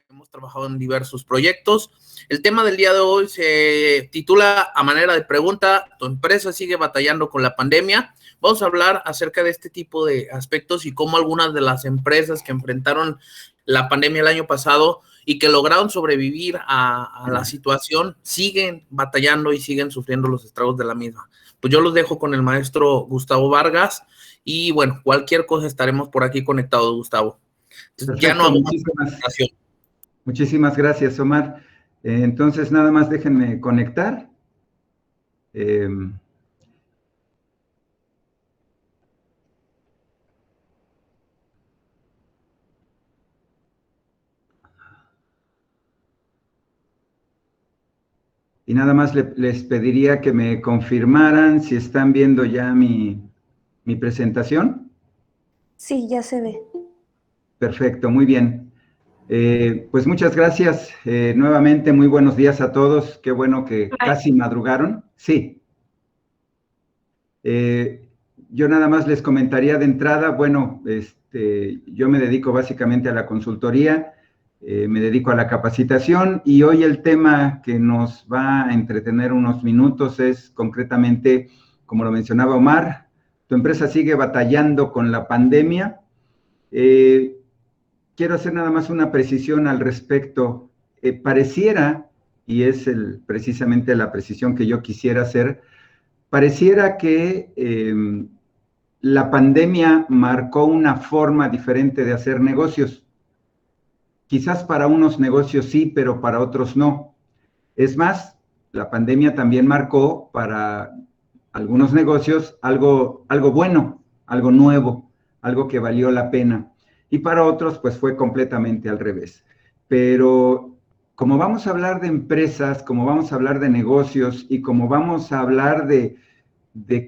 Hemos trabajado en diversos proyectos. El tema del día de hoy se titula a manera de pregunta: ¿tu empresa sigue batallando con la pandemia? Vamos a hablar acerca de este tipo de aspectos y cómo algunas de las empresas que enfrentaron la pandemia el año pasado y que lograron sobrevivir a la situación siguen batallando y siguen sufriendo los estragos de la misma. Pues yo los dejo con el maestro Gustavo Vargas y bueno, cualquier cosa estaremos por aquí conectados, Gustavo. Entonces, perfecto, ya no hago muchísimas gracias, Omar. Entonces, nada más déjenme conectar. Y nada más les pediría que me confirmaran si están viendo ya mi presentación. Sí, ya se ve. Perfecto, muy bien. Pues muchas gracias nuevamente, muy buenos días a todos. Qué bueno que casi madrugaron. Sí. Yo nada más les comentaría de entrada, bueno, yo me dedico básicamente a la consultoría, me dedico a la capacitación y hoy el tema que nos va a entretener unos minutos es concretamente, como lo mencionaba Omar, tu empresa sigue batallando con la pandemia. Quiero hacer nada más una precisión al respecto. Pareciera, y es precisamente la precisión que yo quisiera hacer, pareciera que la pandemia marcó una forma diferente de hacer negocios. Quizás para unos negocios sí, pero para otros no. Es más, la pandemia también marcó para algunos negocios algo bueno, algo nuevo, algo que valió la pena. Y para otros, pues fue completamente al revés. Pero como vamos a hablar de empresas, como vamos a hablar de negocios y como vamos a hablar de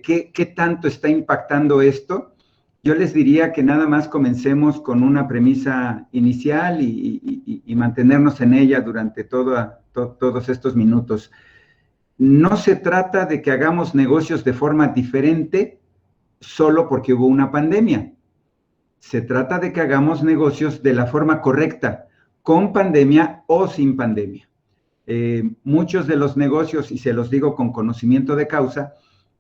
qué tanto está impactando esto, yo les diría que nada más comencemos con una premisa inicial y mantenernos en ella durante todos estos minutos. No se trata de que hagamos negocios de forma diferente solo porque hubo una pandemia. Se trata de que hagamos negocios de la forma correcta, con pandemia o sin pandemia. Muchos de los negocios, y se los digo con conocimiento de causa,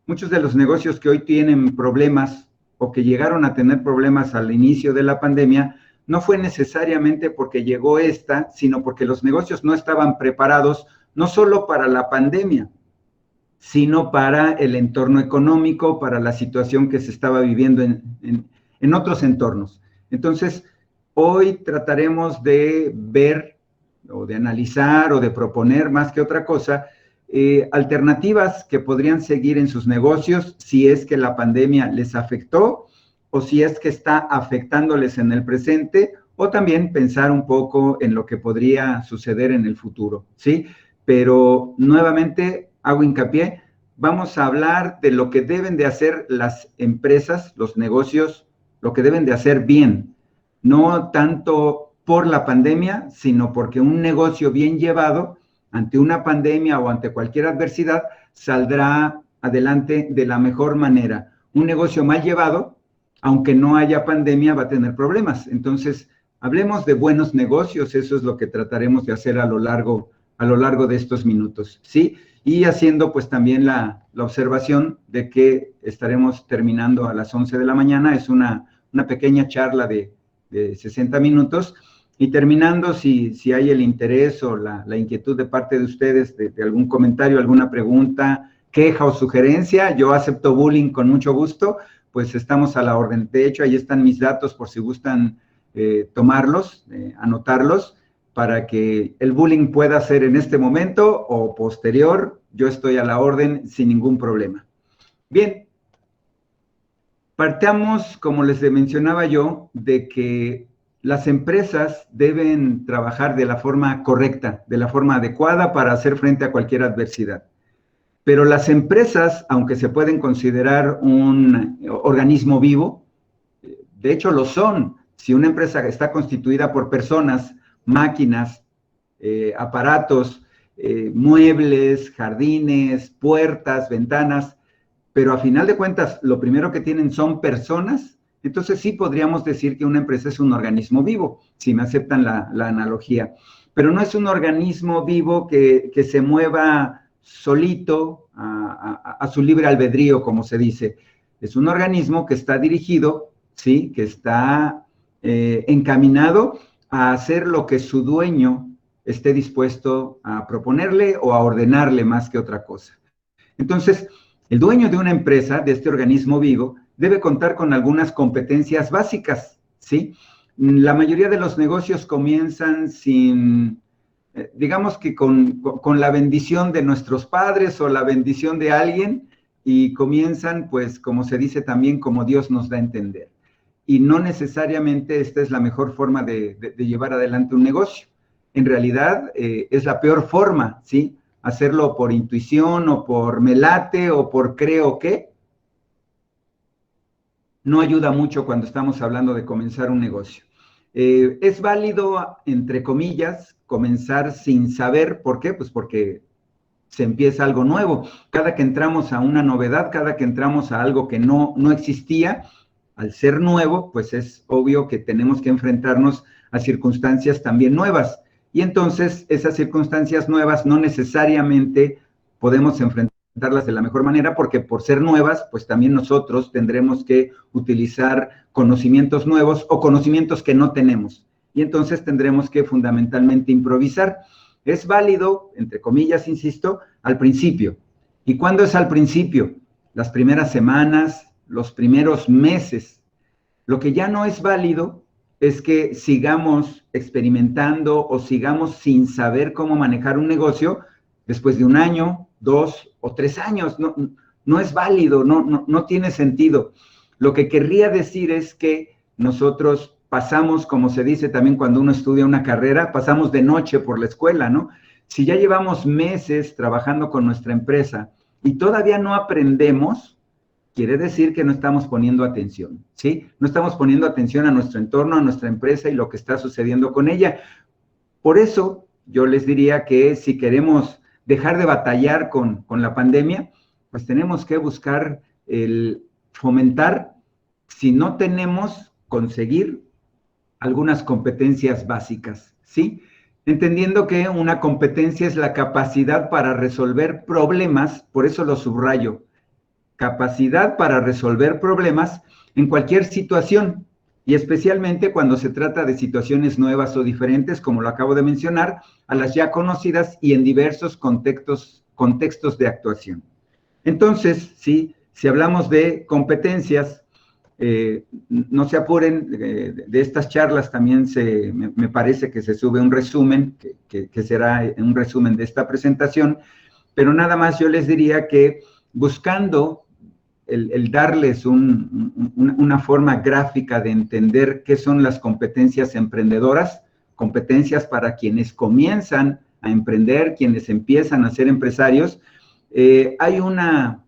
muchos de los negocios que hoy tienen problemas o que llegaron a tener problemas al inicio de la pandemia, no fue necesariamente porque llegó esta, sino porque los negocios no estaban preparados no solo para la pandemia, sino para el entorno económico, para la situación que se estaba viviendo en otros entornos. Entonces, hoy trataremos de ver o de analizar o de proponer más que otra cosa, alternativas que podrían seguir en sus negocios si es que la pandemia les afectó o si es que está afectándoles en el presente, o también pensar un poco en lo que podría suceder en el futuro, ¿sí? Pero nuevamente hago hincapié, vamos a hablar de lo que deben de hacer las empresas, los negocios, lo que deben de hacer bien, no tanto por la pandemia, sino porque un negocio bien llevado ante una pandemia o ante cualquier adversidad saldrá adelante de la mejor manera. Un negocio mal llevado, aunque no haya pandemia, va a tener problemas. Entonces, hablemos de buenos negocios, eso es lo que trataremos de hacer a lo largo de estos minutos, ¿sí? Y haciendo pues también la observación de que estaremos terminando a las 11 de la mañana, es una pequeña charla de 60 minutos, y terminando, si hay el interés o la inquietud de parte de ustedes de algún comentario, alguna pregunta, queja o sugerencia, yo acepto bullying con mucho gusto, pues estamos a la orden. De hecho, ahí están mis datos por si gustan tomarlos, anotarlos, para que el bullying pueda ser en este momento o posterior. Yo estoy a la orden sin ningún problema. Bien, partamos, como les mencionaba yo, de que las empresas deben trabajar de la forma correcta, de la forma adecuada para hacer frente a cualquier adversidad. Pero las empresas, aunque se pueden considerar un organismo vivo, de hecho lo son. Si una empresa está constituida por personas, máquinas, aparatos, muebles, jardines, puertas, ventanas, pero a final de cuentas lo primero que tienen son personas, Entonces sí podríamos decir que una empresa es un organismo vivo, si me aceptan la analogía, pero no es un organismo vivo que se mueva solito a su libre albedrío, como se dice. Es un organismo que está dirigido, ¿sí? Que está encaminado a hacer lo que su dueño esté dispuesto a proponerle o a ordenarle más que otra cosa. Entonces, el dueño de una empresa, de este organismo vivo, debe contar con algunas competencias básicas, ¿sí? La mayoría de los negocios comienzan sin, digamos que con la bendición de nuestros padres o la bendición de alguien, y comienzan, pues, como se dice también, como Dios nos da a entender. Y no necesariamente esta es la mejor forma de llevar adelante un negocio. En realidad, es la peor forma, ¿sí? Hacerlo por intuición o por me late o por creo que. No ayuda mucho cuando estamos hablando de comenzar un negocio. Es válido, entre comillas, comenzar sin saber. ¿Por qué? Pues porque se empieza algo nuevo. Cada que entramos a una novedad, cada que entramos a algo que no existía, al ser nuevo, pues es obvio que tenemos que enfrentarnos a circunstancias también nuevas. Y entonces esas circunstancias nuevas no necesariamente podemos enfrentarlas de la mejor manera, porque por ser nuevas, pues también nosotros tendremos que utilizar conocimientos nuevos o conocimientos que no tenemos. Y entonces tendremos que fundamentalmente improvisar. Es válido, entre comillas, insisto, al principio. ¿Y cuándo es al principio? Las primeras semanas, los primeros meses. Lo que ya no es válido es que sigamos experimentando o sigamos sin saber cómo manejar un negocio después de 1 año, 2 o 3 años. No es válido, no tiene sentido. Lo que querría decir es que nosotros pasamos, como se dice también cuando uno estudia una carrera, pasamos de noche por la escuela, ¿no? Si ya llevamos meses trabajando con nuestra empresa y todavía no aprendemos, quiere decir que no estamos poniendo atención, ¿sí? No estamos poniendo atención a nuestro entorno, a nuestra empresa y lo que está sucediendo con ella. Por eso, yo les diría que si queremos dejar de batallar con la pandemia, pues tenemos que buscar el fomentar, si no tenemos, conseguir algunas competencias básicas, ¿sí? Entendiendo que una competencia es la capacidad para resolver problemas, por eso lo subrayo, capacidad para resolver problemas en cualquier situación, y especialmente cuando se trata de situaciones nuevas o diferentes, como lo acabo de mencionar, a las ya conocidas y en diversos contextos de actuación. Entonces, ¿sí? Si hablamos de competencias, no se apuren, de estas charlas también me parece que se sube un resumen, que será un resumen de esta presentación, pero nada más yo les diría que buscando el darles una forma gráfica de entender qué son las competencias emprendedoras, competencias para quienes comienzan a emprender, quienes empiezan a ser empresarios, hay una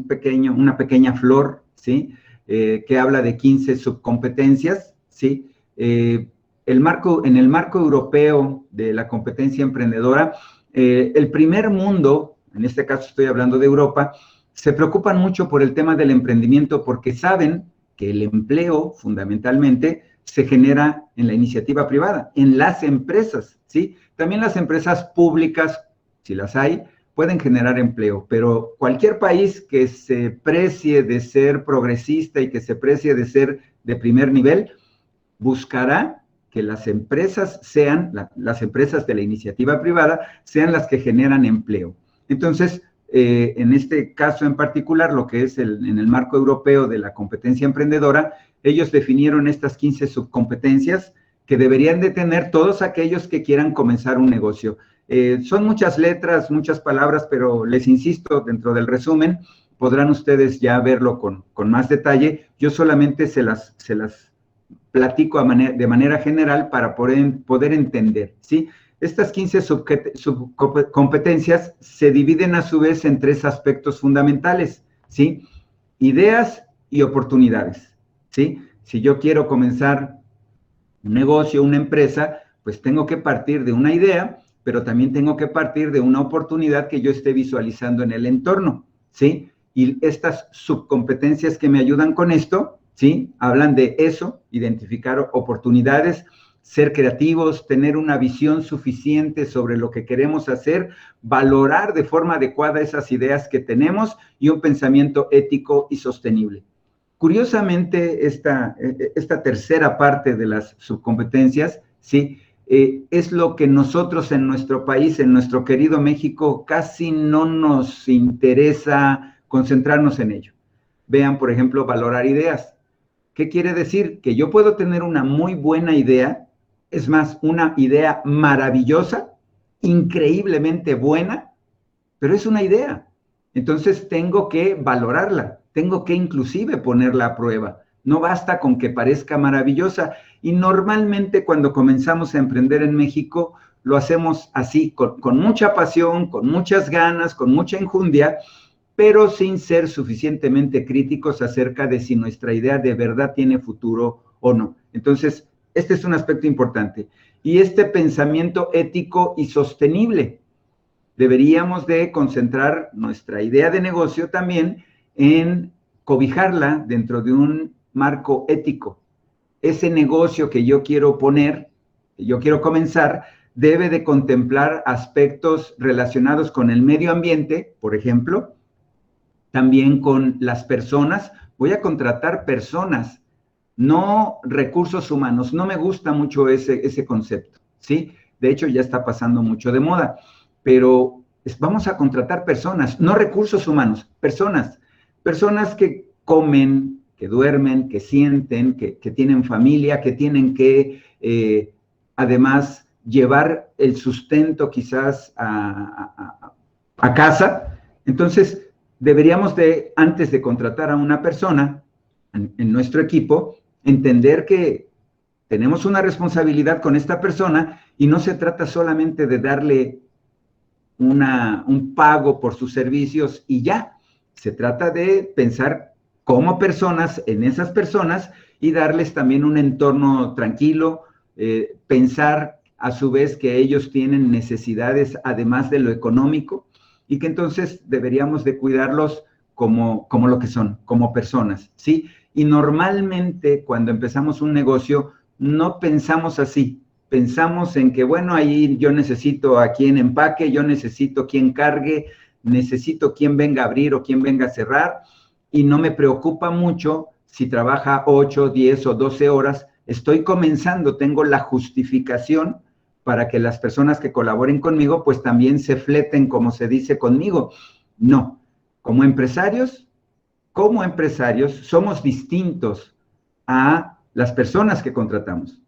pequeña flor, ¿sí? Que habla de 15 subcompetencias, ¿sí? En el marco europeo de la competencia emprendedora, el primer mundo, en este caso estoy hablando de Europa, se preocupan mucho por el tema del emprendimiento porque saben que el empleo, fundamentalmente, se genera en la iniciativa privada, en las empresas, ¿sí? También las empresas públicas, si las hay, pueden generar empleo, pero cualquier país que se precie de ser progresista y que se precie de ser de primer nivel, buscará que las empresas sean, las empresas de la iniciativa privada, sean las que generan empleo. Entonces, en este caso en particular, lo que es en el marco europeo de la competencia emprendedora, ellos definieron estas 15 subcompetencias que deberían de tener todos aquellos que quieran comenzar un negocio. Son muchas letras, muchas palabras, pero les insisto, dentro del resumen podrán ustedes ya verlo con más detalle. Yo solamente se las platico de manera general para poder entender, ¿sí? Estas 15 subcompetencias se dividen a su vez en 3 aspectos fundamentales, ¿sí? Ideas y oportunidades, ¿sí? Si yo quiero comenzar un negocio, una empresa, pues tengo que partir de una idea, pero también tengo que partir de una oportunidad que yo esté visualizando en el entorno, ¿sí? Y estas subcompetencias que me ayudan con esto ¿sí? Hablan de eso, identificar oportunidades, ser creativos, tener una visión suficiente sobre lo que queremos hacer, valorar de forma adecuada esas ideas que tenemos y un pensamiento ético y sostenible. Curiosamente, esta tercera parte de las subcompetencias, ¿sí? Es lo que nosotros en nuestro país, en nuestro querido México, casi no nos interesa concentrarnos en ello. Vean, por ejemplo, valorar ideas. ¿Qué quiere decir? Que yo puedo tener una muy buena idea, es más, una idea maravillosa, increíblemente buena, pero es una idea. Entonces tengo que valorarla, tengo que inclusive ponerla a prueba. No basta con que parezca maravillosa. Y normalmente cuando comenzamos a emprender en México, lo hacemos así, con mucha pasión, con muchas ganas, con mucha enjundia, pero sin ser suficientemente críticos acerca de si nuestra idea de verdad tiene futuro o no. Entonces, este es un aspecto importante. Y este pensamiento ético y sostenible. Deberíamos de concentrar nuestra idea de negocio también en cobijarla dentro de un marco ético. Ese negocio que yo quiero poner, que yo quiero comenzar, debe de contemplar aspectos relacionados con el medio ambiente, por ejemplo, también con las personas. Voy a contratar personas, no recursos humanos. No me gusta mucho ese concepto, ¿sí? De hecho, ya está pasando mucho de moda, pero vamos a contratar personas, no recursos humanos, personas que comen, que duermen, que sienten, que tienen familia, que tienen que, además, llevar el sustento quizás a casa. Entonces, deberíamos de, antes de contratar a una persona en nuestro equipo, entender que tenemos una responsabilidad con esta persona y no se trata solamente de darle un pago por sus servicios y ya. Se trata de pensar como personas en esas personas y darles también un entorno tranquilo, pensar a su vez que ellos tienen necesidades además de lo económico y que entonces deberíamos de cuidarlos como lo que son, como personas, ¿sí? Y normalmente cuando empezamos un negocio no pensamos así. Pensamos en que, bueno, ahí yo necesito a quien empaque, yo necesito quien cargue, necesito quien venga a abrir o quien venga a cerrar, y no me preocupa mucho si trabaja 8, 10 o 12 horas. Estoy comenzando, tengo la justificación para que las personas que colaboren conmigo, pues también se fleten, como se dice, conmigo. No, como empresarios somos distintos a las personas que contratamos.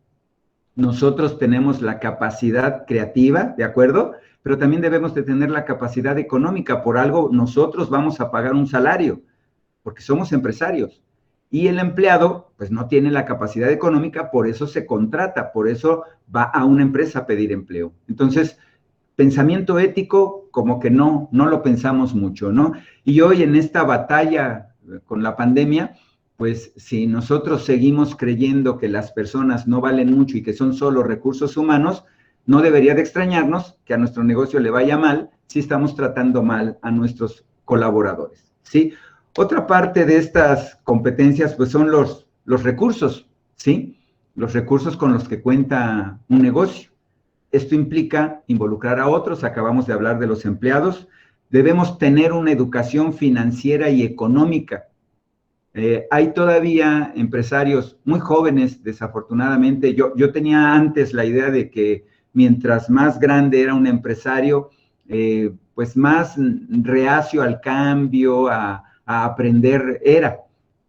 Nosotros tenemos la capacidad creativa, ¿de acuerdo? Pero también debemos de tener la capacidad económica. Por algo nosotros vamos a pagar un salario, porque somos empresarios. Y el empleado, pues no tiene la capacidad económica, por eso se contrata, por eso va a una empresa a pedir empleo. Entonces, pensamiento ético, como que no lo pensamos mucho, ¿no? Y hoy en esta batalla con la pandemia, pues si nosotros seguimos creyendo que las personas no valen mucho y que son solo recursos humanos, no debería de extrañarnos que a nuestro negocio le vaya mal si estamos tratando mal a nuestros colaboradores, ¿sí? Otra parte de estas competencias, pues son los recursos, ¿sí? Los recursos con los que cuenta un negocio. Esto implica involucrar a otros, acabamos de hablar de los empleados. Debemos tener una educación financiera y económica. Hay todavía empresarios muy jóvenes, desafortunadamente. Yo tenía antes la idea de que mientras más grande era un empresario, pues más reacio al cambio, a aprender era.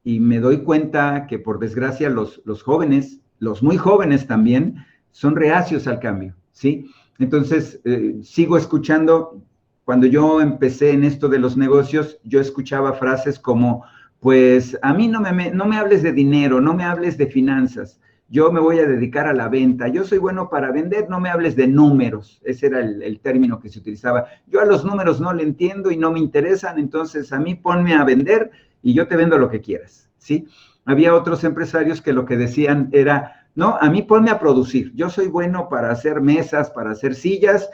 Y me doy cuenta que, por desgracia, los jóvenes, los muy jóvenes también, son reacios al cambio, ¿sí? Entonces, sigo escuchando. Cuando yo empecé en esto de los negocios, yo escuchaba frases como, pues a mí no me hables de dinero, no me hables de finanzas, yo me voy a dedicar a la venta, yo soy bueno para vender, no me hables de números. Ese era el término que se utilizaba. Yo a los números no le entiendo y no me interesan, entonces a mí ponme a vender y yo te vendo lo que quieras, ¿sí? Había otros empresarios que lo que decían era, no, a mí ponme a producir, yo soy bueno para hacer mesas, para hacer sillas,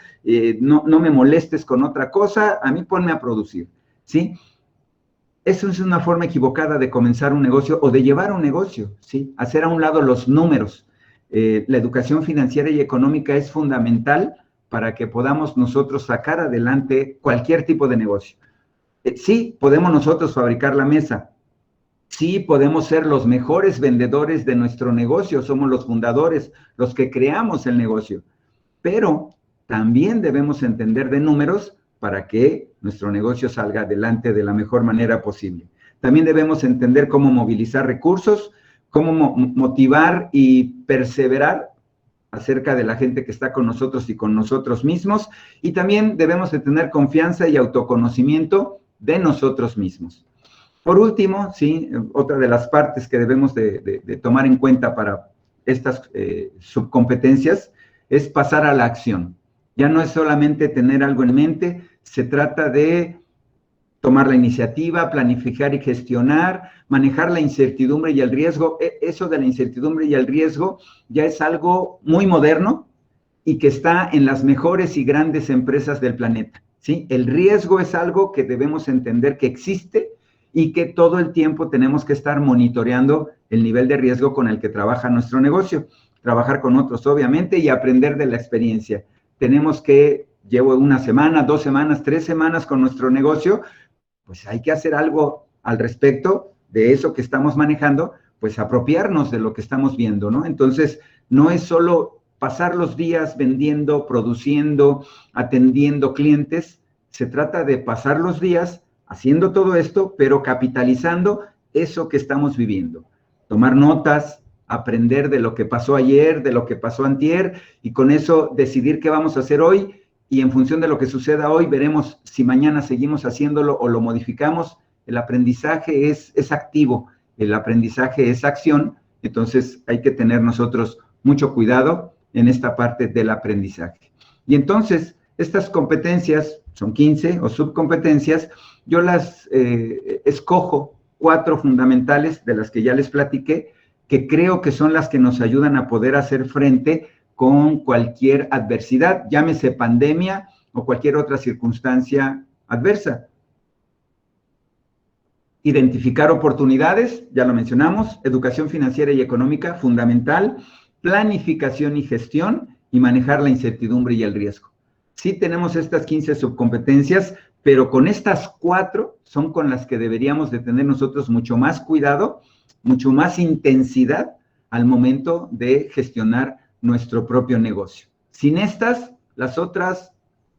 no me molestes con otra cosa, a mí ponme a producir, ¿sí? eso es una forma equivocada de comenzar un negocio o de llevar un negocio, ¿sí? Hacer a un lado los números. La educación financiera y económica es fundamental para que podamos nosotros sacar adelante cualquier tipo de negocio. Sí, podemos nosotros fabricar la mesa. Sí, podemos ser los mejores vendedores de nuestro negocio. Somos los fundadores, los que creamos el negocio. Pero también debemos entender de números para que nuestro negocio salga adelante de la mejor manera posible. También debemos entender cómo movilizar recursos, cómo motivar y perseverar acerca de la gente que está con nosotros y con nosotros mismos. Y también debemos de tener confianza y autoconocimiento de nosotros mismos. Por último, sí, otra de las partes que debemos de tomar en cuenta para estas subcompetencias es pasar a la acción. Ya no es solamente tener algo en mente, se trata de tomar la iniciativa, planificar y gestionar, manejar la incertidumbre y el riesgo. Eso de la incertidumbre y el riesgo ya es algo muy moderno y que está en las mejores y grandes empresas del planeta, ¿sí? El riesgo es algo que debemos entender que existe y que todo el tiempo tenemos que estar monitoreando el nivel de riesgo con el que trabaja nuestro negocio. Trabajar con otros, obviamente, y aprender de la experiencia. Tenemos que, llevo una semana, 2 semanas, 3 semanas con nuestro negocio, pues hay que hacer algo al respecto de eso que estamos manejando, pues apropiarnos de lo que estamos viendo, ¿no? Entonces, no es solo pasar los días vendiendo, produciendo, atendiendo clientes, se trata de pasar los días haciendo todo esto, pero capitalizando eso que estamos viviendo. Tomar notas, aprender de lo que pasó ayer, de lo que pasó antier, y con eso decidir qué vamos a hacer hoy, y en función de lo que suceda hoy, veremos si mañana seguimos haciéndolo o lo modificamos. El aprendizaje es activo, el aprendizaje es acción, entonces hay que tener nosotros mucho cuidado en esta parte del aprendizaje. Y entonces, estas competencias, son 15 o subcompetencias, yo las escojo 4 fundamentales de las que ya les platiqué, que creo que son las que nos ayudan a poder hacer frente con cualquier adversidad, llámese pandemia o cualquier otra circunstancia adversa. Identificar oportunidades, ya lo mencionamos, educación financiera y económica, fundamental, planificación y gestión, y manejar la incertidumbre y el riesgo. Sí tenemos estas 15 subcompetencias, pero con estas 4 son con las que deberíamos de tener nosotros mucho más cuidado, mucho más intensidad al momento de gestionar nuestro propio negocio. Sin estas, las otras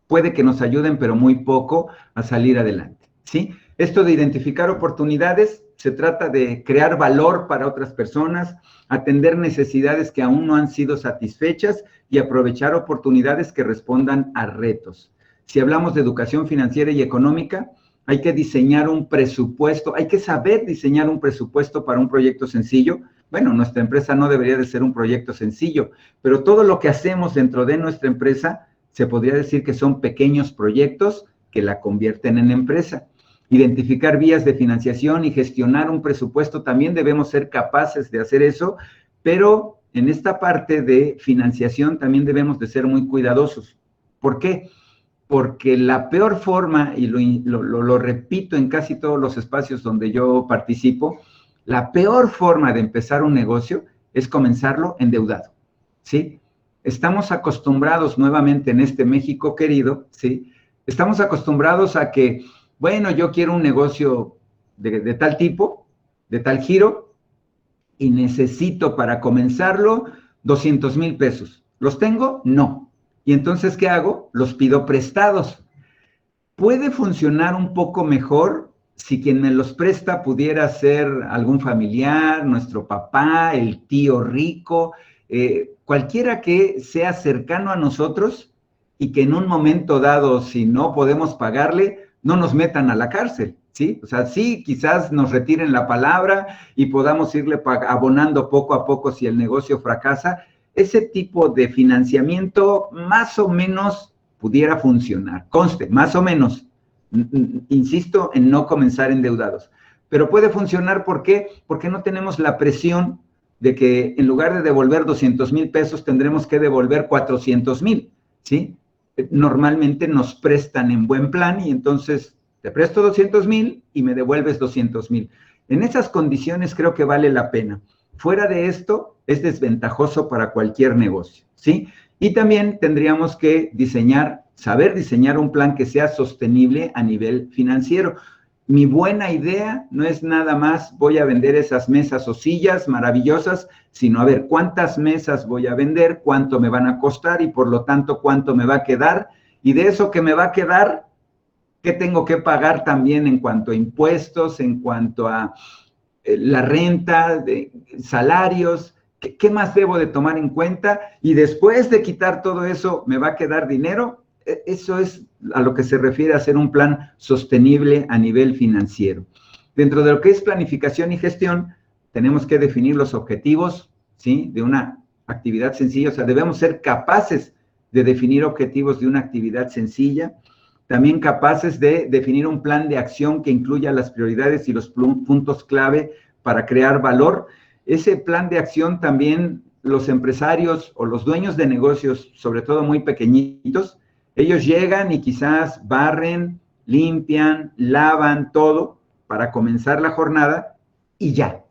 puede que nos ayuden, pero muy poco a salir adelante, ¿sí? Esto de identificar oportunidades, se trata de crear valor para otras personas, atender necesidades que aún no han sido satisfechas y aprovechar oportunidades que respondan a retos. Si hablamos de educación financiera y económica, hay que diseñar un presupuesto, hay que saber diseñar un presupuesto para un proyecto sencillo. Bueno, nuestra empresa no debería de ser un proyecto sencillo, pero todo lo que hacemos dentro de nuestra empresa se podría decir que son pequeños proyectos que la convierten en empresa. Identificar vías de financiación y gestionar un presupuesto, también debemos ser capaces de hacer eso, pero en esta parte de financiación también debemos de ser muy cuidadosos. ¿Por qué? Porque la peor forma, y lo repito en casi todos los espacios donde yo participo, la peor forma de empezar un negocio es comenzarlo endeudado, ¿sí? Estamos acostumbrados nuevamente en este México querido, ¿sí? Estamos acostumbrados a que, bueno, yo quiero un negocio de tal tipo, de tal giro, y necesito para comenzarlo 200,000 pesos. ¿Los tengo? No. ¿Y entonces qué hago? Los pido prestados. Puede funcionar un poco mejor si quien me los presta pudiera ser algún familiar, nuestro papá, el tío rico, cualquiera que sea cercano a nosotros y que en un momento dado, si no podemos pagarle, no nos metan a la cárcel, ¿sí? O sea, sí, quizás nos retiren la palabra y podamos irle abonando poco a poco si el negocio fracasa. Ese tipo de financiamiento más o menos pudiera funcionar. Conste, más o menos. Insisto en no comenzar endeudados. Pero puede funcionar, ¿por qué? Porque no tenemos la presión de que en lugar de devolver 200,000 pesos tendremos que devolver 400,000, ¿sí? Normalmente nos prestan en buen plan y entonces Te presto 200,000 y me devuelves 200,000. En esas condiciones creo que vale la pena. Fuera de esto, es desventajoso para cualquier negocio, ¿sí? Y también tendríamos que saber diseñar un plan que sea sostenible a nivel financiero. Mi buena idea no es nada más voy a vender esas mesas o sillas maravillosas, sino a ver cuántas mesas voy a vender, cuánto me van a costar y por lo tanto cuánto me va a quedar. Y de eso que me va a quedar, ¿qué tengo que pagar también en cuanto a impuestos, en cuanto a la renta, de salarios? ¿Qué más debo de tomar en cuenta? Y después de quitar todo eso, ¿me va a quedar dinero? Eso es a lo que se refiere a hacer un plan sostenible a nivel financiero. Dentro de lo que es planificación y gestión, tenemos que definir los objetivos, ¿sí?, de una actividad sencilla. O sea, debemos ser capaces de definir objetivos de una actividad sencilla. También capaces de definir un plan de acción que incluya las prioridades y los puntos clave para crear valor. Ese plan de acción también los empresarios o los dueños de negocios, sobre todo muy pequeñitos, ellos llegan y quizás barren, limpian, lavan todo para comenzar la jornada y ya.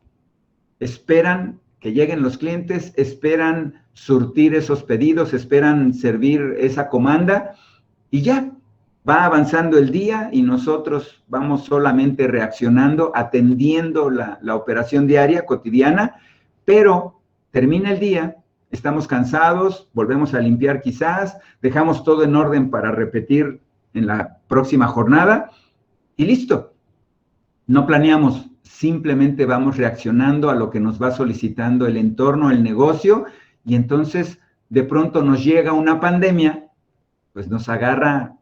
Esperan que lleguen los clientes, esperan surtir esos pedidos, esperan servir esa comanda y ya. Va avanzando el día y nosotros vamos solamente reaccionando, atendiendo la operación diaria, cotidiana, pero termina el día, estamos cansados, volvemos a limpiar quizás, dejamos todo en orden para repetir en la próxima jornada y listo. No planeamos, simplemente vamos reaccionando a lo que nos va solicitando el entorno, el negocio, y entonces de pronto nos llega una pandemia, pues nos agarra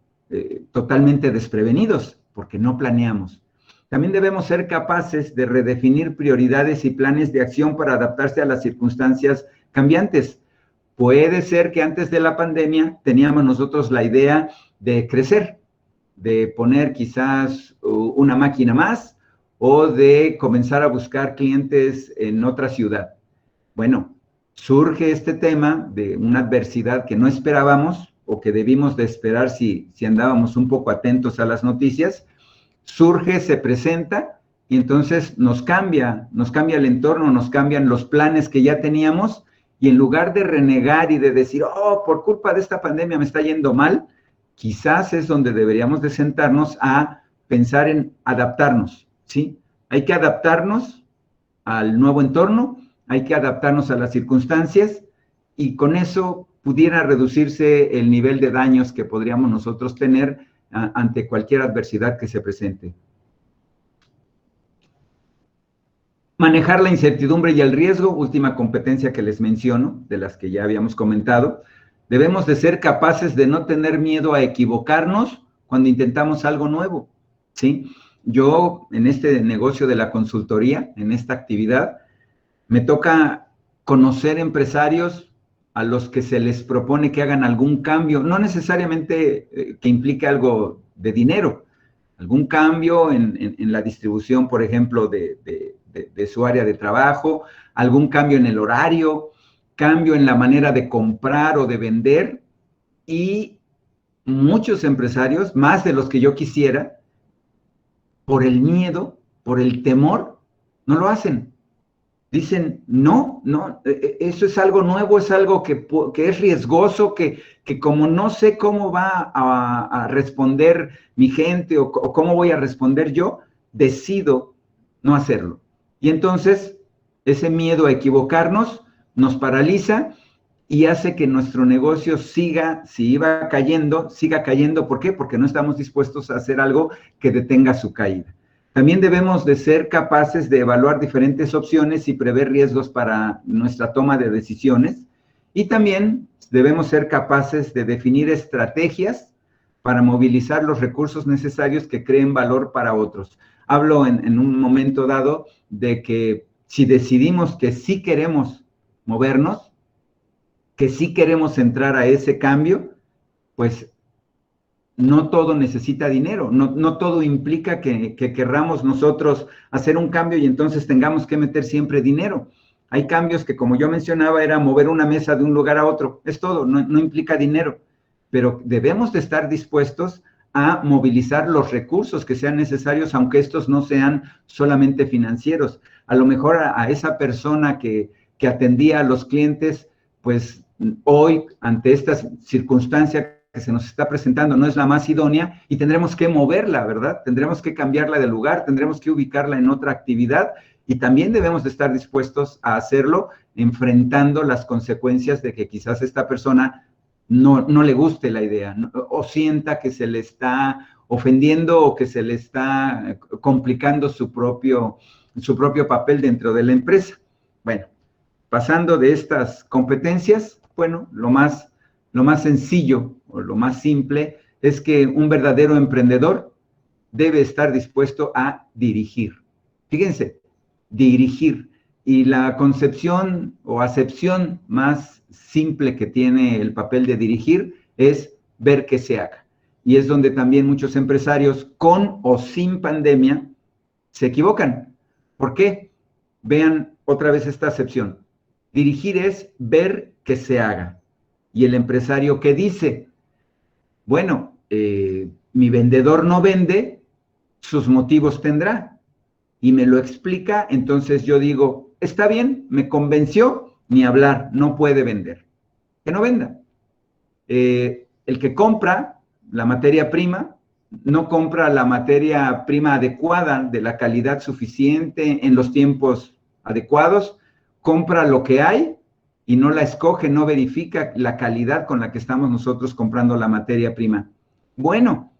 totalmente desprevenidos, porque no planeamos. También debemos ser capaces de redefinir prioridades y planes de acción para adaptarse a las circunstancias cambiantes. Puede ser que antes de la pandemia teníamos nosotros la idea de crecer, de poner quizás una máquina más o de comenzar a buscar clientes en otra ciudad. Bueno, surge este tema de una adversidad que no esperábamos, o que debimos de esperar si andábamos un poco atentos a las noticias, surge, se presenta, y entonces nos cambia el entorno, nos cambian los planes que ya teníamos, y en lugar de renegar y de decir, oh, por culpa de esta pandemia me está yendo mal, quizás es donde deberíamos de sentarnos a pensar en adaptarnos, ¿sí? Hay que adaptarnos al nuevo entorno, hay que adaptarnos a las circunstancias, y con eso pudiera reducirse el nivel de daños que podríamos nosotros tener ante cualquier adversidad que se presente. Manejar la incertidumbre y el riesgo, última competencia que les menciono, de las que ya habíamos comentado. Debemos de ser capaces de no tener miedo a equivocarnos cuando intentamos algo nuevo, ¿sí? Yo, en este negocio de la consultoría, en esta actividad, me toca conocer empresarios a los que se les propone que hagan algún cambio, no necesariamente que implique algo de dinero, algún cambio en la distribución, por ejemplo, de su área de trabajo, algún cambio en el horario, cambio en la manera de comprar o de vender, y muchos empresarios, más de los que yo quisiera, por el miedo, por el temor, no lo hacen. Dicen, no, eso es algo nuevo, es algo que es riesgoso, que como no sé cómo va a responder mi gente o cómo voy a responder yo, decido no hacerlo. Y entonces, ese miedo a equivocarnos nos paraliza y hace que nuestro negocio siga cayendo. ¿Por qué? Porque no estamos dispuestos a hacer algo que detenga su caída. También debemos de ser capaces de evaluar diferentes opciones y prever riesgos para nuestra toma de decisiones. Y también debemos ser capaces de definir estrategias para movilizar los recursos necesarios que creen valor para otros. Hablo en un momento dado de que si decidimos que sí queremos movernos, que sí queremos entrar a ese cambio, pues no todo necesita dinero, no todo implica que querramos nosotros hacer un cambio y entonces tengamos que meter siempre dinero. Hay cambios que, como yo mencionaba, era mover una mesa de un lugar a otro, es todo, no implica dinero, pero debemos de estar dispuestos a movilizar los recursos que sean necesarios, aunque estos no sean solamente financieros. A lo mejor a esa persona que atendía a los clientes, pues hoy, ante esta circunstancia que se nos está presentando, no es la más idónea y tendremos que moverla, ¿verdad? Tendremos que cambiarla de lugar, tendremos que ubicarla en otra actividad y también debemos de estar dispuestos a hacerlo enfrentando las consecuencias de que quizás esta persona no le guste la idea, ¿no? O sienta que se le está ofendiendo o que se le está complicando su propio papel dentro de la empresa. Bueno, pasando de estas competencias, bueno, lo más sencillo o lo más simple es que un verdadero emprendedor debe estar dispuesto a dirigir. Fíjense, dirigir. Y la concepción o acepción más simple que tiene el papel de dirigir es ver que se haga. Y es donde también muchos empresarios, con o sin pandemia, se equivocan. ¿Por qué? Vean otra vez esta acepción. Dirigir es ver que se haga. Y el empresario que dice, bueno, mi vendedor no vende, sus motivos tendrá. Y me lo explica, entonces yo digo, está bien, me convenció, ni hablar, no puede vender. Que no venda. El que compra la materia prima, no compra la materia prima adecuada, de la calidad suficiente, en los tiempos adecuados, compra lo que hay y no la escoge, no verifica la calidad con la que estamos nosotros comprando la materia prima. Bueno,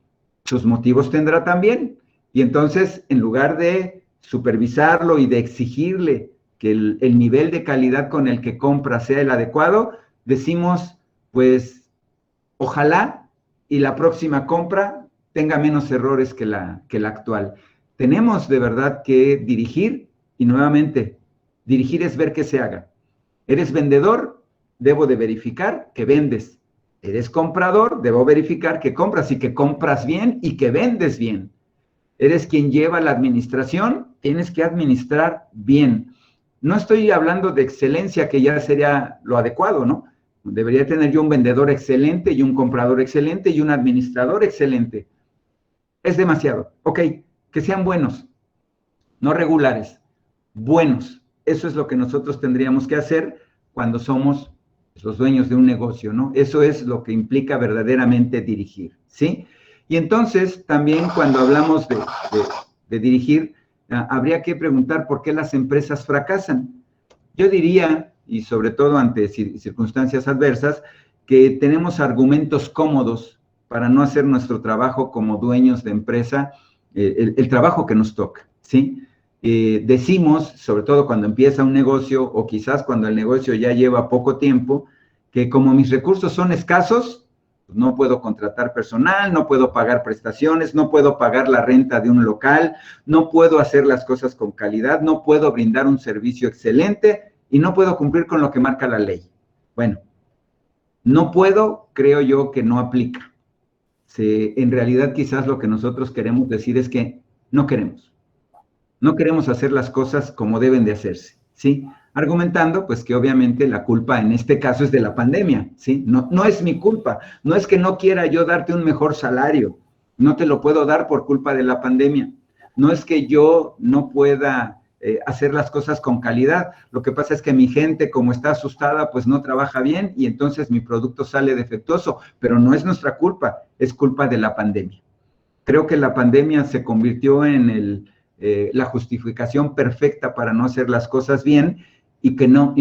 sus motivos tendrá también. Y entonces, en lugar de supervisarlo y de exigirle que el nivel de calidad con el que compra sea el adecuado, decimos, pues, ojalá y la próxima compra tenga menos errores que la actual. Tenemos de verdad que dirigir y nuevamente, dirigir es ver que se haga. ¿Eres vendedor? Debo de verificar que vendes. ¿Eres comprador? Debo verificar que compras y que compras bien y que vendes bien. ¿Eres quien lleva la administración? Tienes que administrar bien. No estoy hablando de excelencia, que ya sería lo adecuado, ¿no? Debería tener yo un vendedor excelente y un comprador excelente y un administrador excelente. Es demasiado. Ok, que sean buenos, no regulares, buenos. Eso es lo que nosotros tendríamos que hacer cuando somos los dueños de un negocio, ¿no? Eso es lo que implica verdaderamente dirigir, ¿sí? Y entonces, también cuando hablamos de dirigir, habría que preguntar por qué las empresas fracasan. Yo diría, y sobre todo ante circunstancias adversas, que tenemos argumentos cómodos para no hacer nuestro trabajo como dueños de empresa, el trabajo que nos toca, ¿sí? Decimos, sobre todo cuando empieza un negocio o quizás cuando el negocio ya lleva poco tiempo, que como mis recursos son escasos, no puedo contratar personal, no puedo pagar prestaciones, no puedo pagar la renta de un local, no puedo hacer las cosas con calidad, no puedo brindar un servicio excelente y no puedo cumplir con lo que marca la ley. Bueno, no puedo, creo yo que no aplica. En realidad quizás lo que nosotros queremos decir es que no queremos. No queremos hacer las cosas como deben de hacerse, ¿sí? Argumentando, pues, que obviamente la culpa en este caso es de la pandemia, ¿sí? No es mi culpa, no es que no quiera yo darte un mejor salario, no te lo puedo dar por culpa de la pandemia, no es que yo no pueda hacer las cosas con calidad, lo que pasa es que mi gente, como está asustada, pues no trabaja bien y entonces mi producto sale defectuoso, pero no es nuestra culpa, es culpa de la pandemia. Creo que la pandemia se convirtió en la justificación perfecta para no hacer las cosas bien y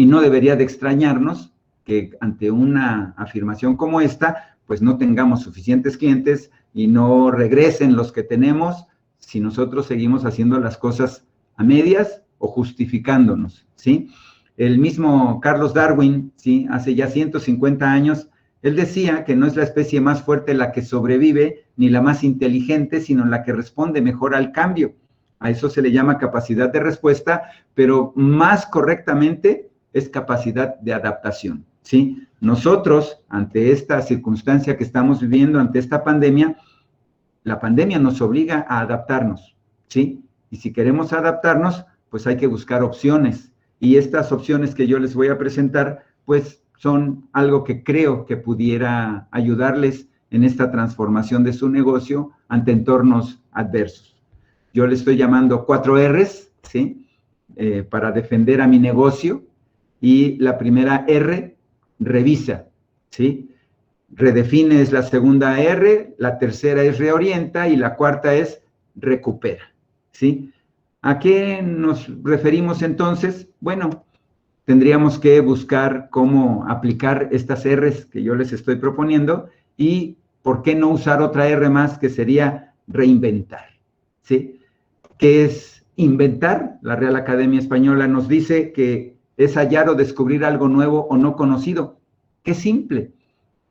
no debería de extrañarnos que ante una afirmación como esta, pues no tengamos suficientes clientes y no regresen los que tenemos si nosotros seguimos haciendo las cosas a medias o justificándonos, ¿sí? El mismo Carlos Darwin, ¿sí? Hace ya 150 años, él decía que no es la especie más fuerte la que sobrevive, ni la más inteligente, sino la que responde mejor al cambio. A eso se le llama capacidad de respuesta, pero más correctamente es capacidad de adaptación, ¿sí? Nosotros, ante esta circunstancia que estamos viviendo, ante esta pandemia, la pandemia nos obliga a adaptarnos, ¿sí? Y si queremos adaptarnos, pues hay que buscar opciones. Y estas opciones que yo les voy a presentar, pues son algo que creo que pudiera ayudarles en esta transformación de su negocio ante entornos adversos. Yo le estoy llamando 4 R's, ¿sí? Para defender a mi negocio. Y la primera R, revisa, ¿sí? Redefine es la segunda R, la tercera es reorienta y la cuarta es recupera, ¿sí? ¿A qué nos referimos entonces? Bueno, tendríamos que buscar cómo aplicar estas R's que yo les estoy proponiendo y por qué no usar otra R más que sería reinventar, ¿sí? ¿Qué es inventar? La Real Academia Española nos dice que es hallar o descubrir algo nuevo o no conocido. ¡Qué simple!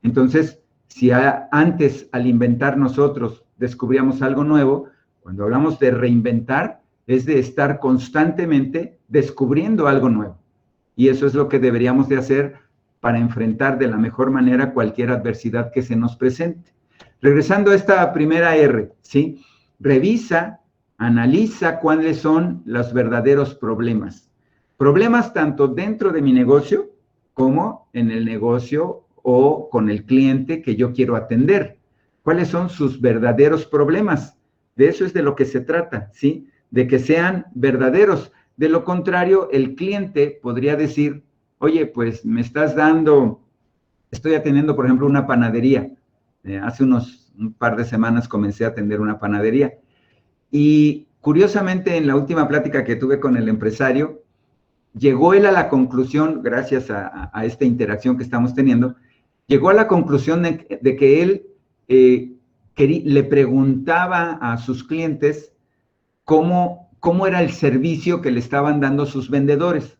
Entonces, si antes al inventar nosotros descubríamos algo nuevo, cuando hablamos de reinventar, es de estar constantemente descubriendo algo nuevo. Y eso es lo que deberíamos de hacer para enfrentar de la mejor manera cualquier adversidad que se nos presente. Regresando a esta primera R, ¿sí? Revisa, analiza cuáles son los verdaderos problemas. Problemas tanto dentro de mi negocio como en el negocio o con el cliente que yo quiero atender. ¿Cuáles son sus verdaderos problemas? De eso es de lo que se trata, ¿sí? De que sean verdaderos. De lo contrario, el cliente podría decir, oye, pues me estás dando, estoy atendiendo, por ejemplo, una panadería. Hace un par de semanas comencé a atender una panadería. Y curiosamente, en la última plática que tuve con el empresario, llegó él a la conclusión, gracias a esta interacción que estamos teniendo, llegó a la conclusión de que él le preguntaba a sus clientes cómo era el servicio que le estaban dando sus vendedores.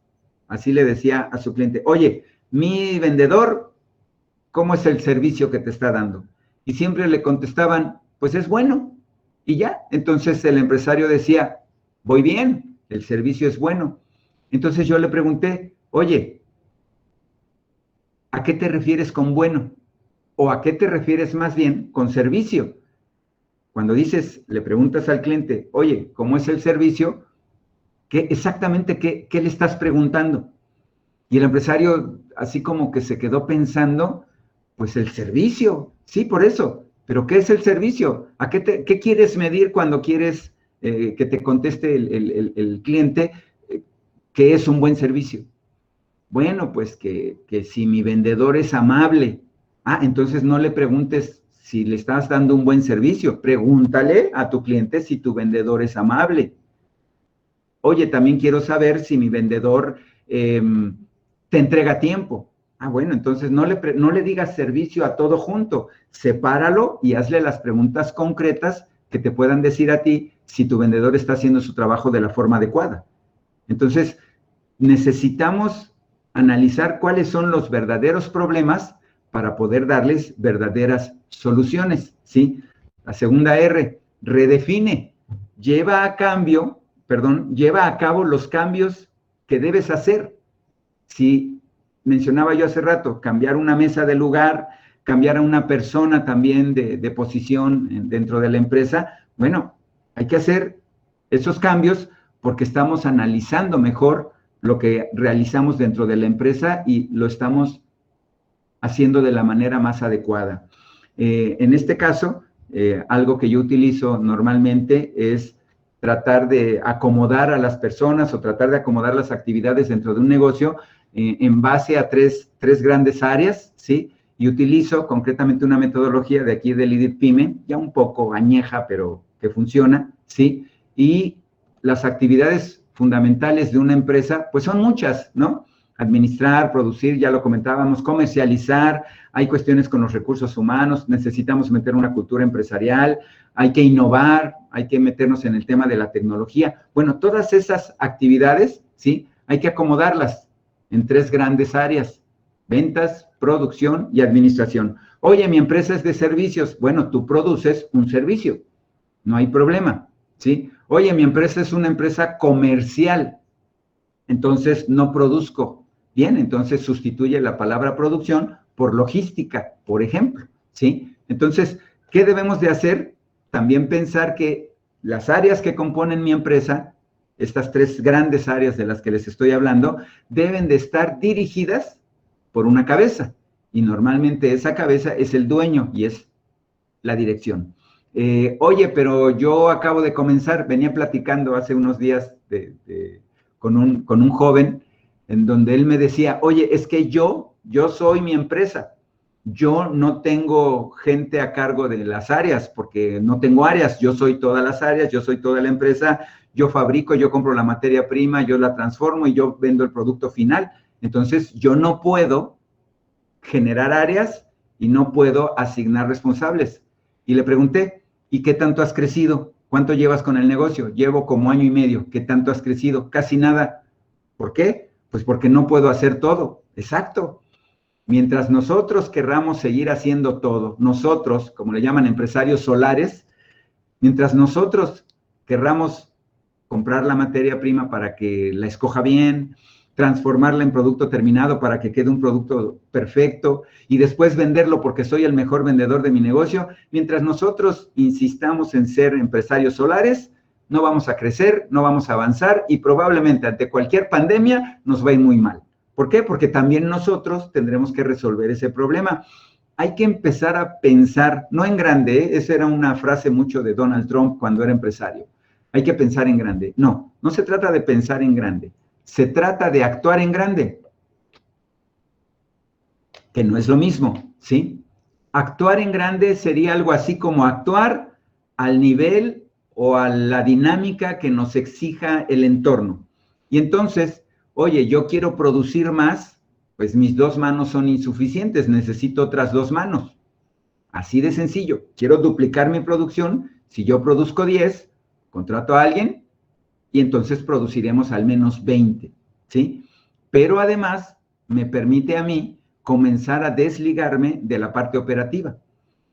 Así le decía a su cliente, oye, mi vendedor, ¿cómo es el servicio que te está dando? Y siempre le contestaban, pues es bueno. Y ya, entonces el empresario decía, voy bien, el servicio es bueno. Entonces yo le pregunté, oye, ¿a qué te refieres con bueno? ¿O a qué te refieres más bien con servicio? Cuando dices, le preguntas al cliente, oye, ¿cómo es el servicio? Exactamente qué le estás preguntando? Y el empresario así como que se quedó pensando, pues el servicio, sí, por eso, pero ¿qué es el servicio? ¿Qué quieres medir cuando quieres que te conteste el cliente que es un buen servicio? Bueno, pues que si mi vendedor es amable, entonces no le preguntes si le estás dando un buen servicio, pregúntale a tu cliente si tu vendedor es amable. Oye, también quiero saber si mi vendedor te entrega a tiempo. Bueno, entonces no le digas servicio a todo junto, sepáralo y hazle las preguntas concretas que te puedan decir a ti si tu vendedor está haciendo su trabajo de la forma adecuada. Entonces, necesitamos analizar cuáles son los verdaderos problemas para poder darles verdaderas soluciones, ¿sí? La segunda R, redefine, lleva a cabo los cambios que debes hacer. Si mencionaba yo hace rato, cambiar una mesa de lugar, cambiar a una persona también de posición dentro de la empresa, bueno, hay que hacer esos cambios porque estamos analizando mejor lo que realizamos dentro de la empresa y lo estamos haciendo de la manera más adecuada. En este caso, algo que yo utilizo normalmente es tratar de acomodar a las personas o tratar de acomodar las actividades dentro de un negocio en base a tres grandes áreas, ¿sí? Y utilizo concretamente una metodología de aquí del IDIT PYME, ya un poco añeja, pero que funciona, ¿sí? Y las actividades fundamentales de una empresa, pues son muchas, ¿no? Administrar, producir, ya lo comentábamos, comercializar, hay cuestiones con los recursos humanos, necesitamos meter una cultura empresarial, hay que innovar, hay que meternos en el tema de la tecnología. Bueno, todas esas actividades, ¿sí? Hay que acomodarlas en 3 grandes áreas: ventas, producción y administración. Oye, mi empresa es de servicios. Bueno, tú produces un servicio, no hay problema, ¿sí? Oye, mi empresa es una empresa comercial, entonces no produzco. Bien, entonces sustituye la palabra producción por logística, por ejemplo, ¿sí? Entonces, ¿qué debemos de hacer? También pensar que las áreas que componen mi empresa, estas 3 grandes áreas de las que les estoy hablando, deben de estar dirigidas por una cabeza. Y normalmente esa cabeza es el dueño y es la dirección. Oye, pero yo acabo de comenzar, venía platicando hace unos días con un joven en donde él me decía, oye, es que yo soy mi empresa. Yo no tengo gente a cargo de las áreas, porque no tengo áreas, yo soy todas las áreas, yo soy toda la empresa, yo fabrico, yo compro la materia prima, yo la transformo y yo vendo el producto final. Entonces, yo no puedo generar áreas y no puedo asignar responsables. Y le pregunté, ¿y qué tanto has crecido? ¿Cuánto llevas con el negocio? Llevo como 1 año y medio. ¿Qué tanto has crecido? Casi nada. ¿Por qué? Pues porque no puedo hacer todo. Exacto. Mientras nosotros querramos seguir haciendo todo, nosotros, como le llaman empresarios solares, mientras nosotros querramos comprar la materia prima para que la escoja bien, transformarla en producto terminado para que quede un producto perfecto y después venderlo porque soy el mejor vendedor de mi negocio, mientras nosotros insistamos en ser empresarios solares, no vamos a crecer, no vamos a avanzar y probablemente ante cualquier pandemia nos va a ir muy mal. ¿Por qué? Porque también nosotros tendremos que resolver ese problema. Hay que empezar a pensar, no en grande, ¿eh? Esa era una frase mucho de Donald Trump cuando era empresario. Hay que pensar en grande. No, no se trata de pensar en grande. Se trata de actuar en grande, que no es lo mismo, ¿sí? Actuar en grande sería algo así como actuar al nivel o a la dinámica que nos exija el entorno. Y entonces, oye, yo quiero producir más, pues mis 2 manos son insuficientes, necesito otras 2 manos. Así de sencillo. Quiero duplicar mi producción. Si yo produzco 10, contrato a alguien y entonces produciremos al menos 20, ¿sí? Pero además me permite a mí comenzar a desligarme de la parte operativa.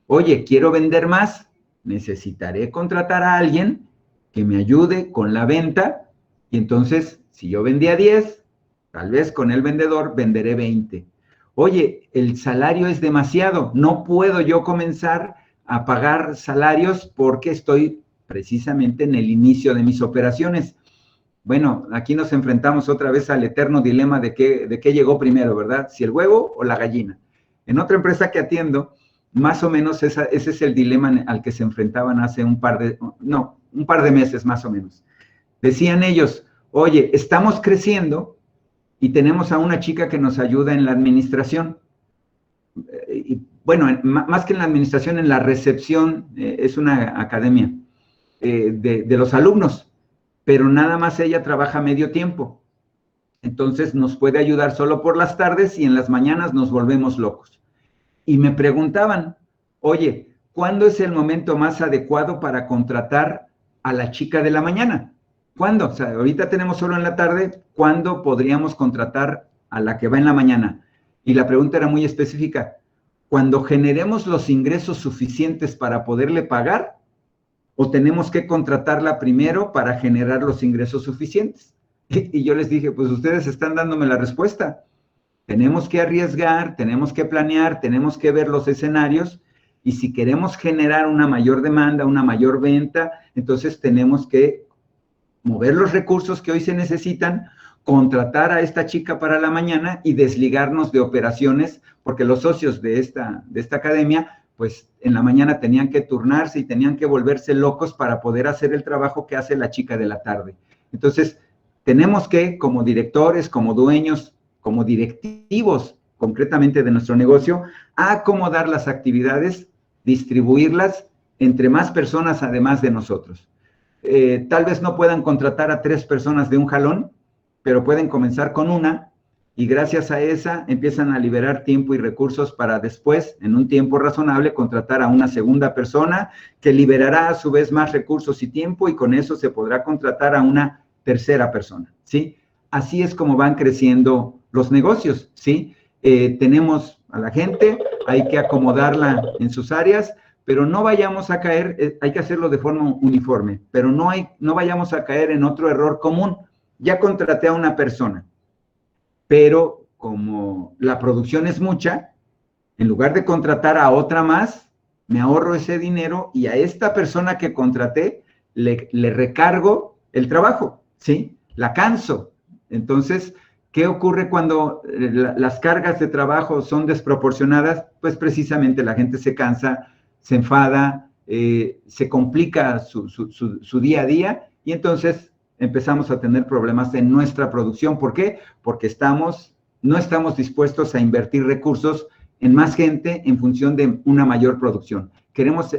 Oye, quiero vender más, necesitaré contratar a alguien que me ayude con la venta y entonces, si yo vendía 10, tal vez con el vendedor venderé 20. Oye, el salario es demasiado, no puedo yo comenzar a pagar salarios porque estoy precisamente en el inicio de mis operaciones. Bueno, aquí nos enfrentamos otra vez al eterno dilema de qué llegó primero, ¿verdad? Si el huevo o la gallina. En otra empresa que atiendo, más o menos ese es el dilema al que se enfrentaban hace un par de meses más o menos. Decían ellos, oye, estamos creciendo y tenemos a una chica que nos ayuda en la administración. Y, bueno, más que en la administración, en la recepción, es una academia de los alumnos, pero nada más ella trabaja medio tiempo. Entonces nos puede ayudar solo por las tardes y en las mañanas nos volvemos locos. Y me preguntaban, oye, ¿cuándo es el momento más adecuado para contratar a la chica de la mañana? ¿Cuándo? O sea, ahorita tenemos solo en la tarde, ¿cuándo podríamos contratar a la que va en la mañana? Y la pregunta era muy específica. Cuando generemos los ingresos suficientes para poderle pagar, ¿o tenemos que contratarla primero para generar los ingresos suficientes? Y yo les dije, pues ustedes están dándome la respuesta. Tenemos que arriesgar, tenemos que planear, tenemos que ver los escenarios y si queremos generar una mayor demanda, una mayor venta, entonces tenemos que mover los recursos que hoy se necesitan, contratar a esta chica para la mañana y desligarnos de operaciones, porque los socios de esta academia pues en la mañana tenían que turnarse y tenían que volverse locos para poder hacer el trabajo que hace la chica de la tarde. Entonces, tenemos que, como directores, como dueños, como directivos, concretamente de nuestro negocio, acomodar las actividades, distribuirlas entre más personas además de nosotros. Tal vez no puedan contratar a 3 personas de un jalón, pero pueden comenzar con una, y gracias a esa empiezan a liberar tiempo y recursos para después, en un tiempo razonable, contratar a una segunda persona que liberará a su vez más recursos y tiempo y con eso se podrá contratar a una tercera persona, ¿sí? Así es como van creciendo los negocios, ¿sí? Tenemos a la gente, hay que acomodarla en sus áreas, pero no vayamos a caer, hay que hacerlo de forma uniforme, pero no vayamos a caer en otro error común. Ya contraté a una persona, pero como la producción es mucha, en lugar de contratar a otra más, me ahorro ese dinero y a esta persona que contraté le recargo el trabajo, ¿sí? La canso. Entonces, ¿qué ocurre cuando las cargas de trabajo son desproporcionadas? Pues precisamente la gente se cansa, se enfada, se complica su día a día y entonces empezamos a tener problemas en nuestra producción. ¿Por qué? Porque no estamos dispuestos a invertir recursos en más gente en función de una mayor producción. Queremos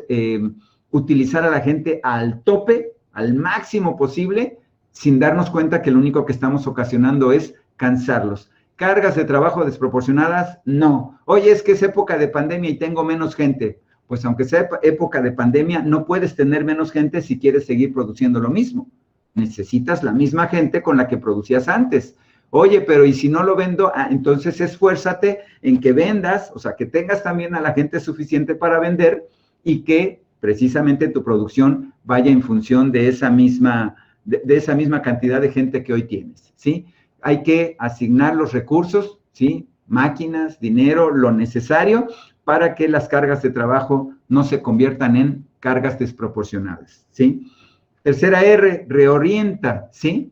utilizar a la gente al tope, al máximo posible, sin darnos cuenta que lo único que estamos ocasionando es cansarlos. ¿Cargas de trabajo desproporcionadas? No. Oye, es que es época de pandemia y tengo menos gente. Pues aunque sea época de pandemia, no puedes tener menos gente si quieres seguir produciendo lo mismo. Necesitas la misma gente con la que producías antes. Oye, pero ¿y si no lo vendo? Entonces esfuérzate en que vendas, o sea, que tengas también a la gente suficiente para vender y que precisamente tu producción vaya en función de esa misma cantidad de gente que hoy tienes, ¿sí? Hay que asignar los recursos, ¿sí? Máquinas, dinero, lo necesario para que las cargas de trabajo no se conviertan en cargas desproporcionadas, ¿sí? Tercera R, reorienta, ¿sí?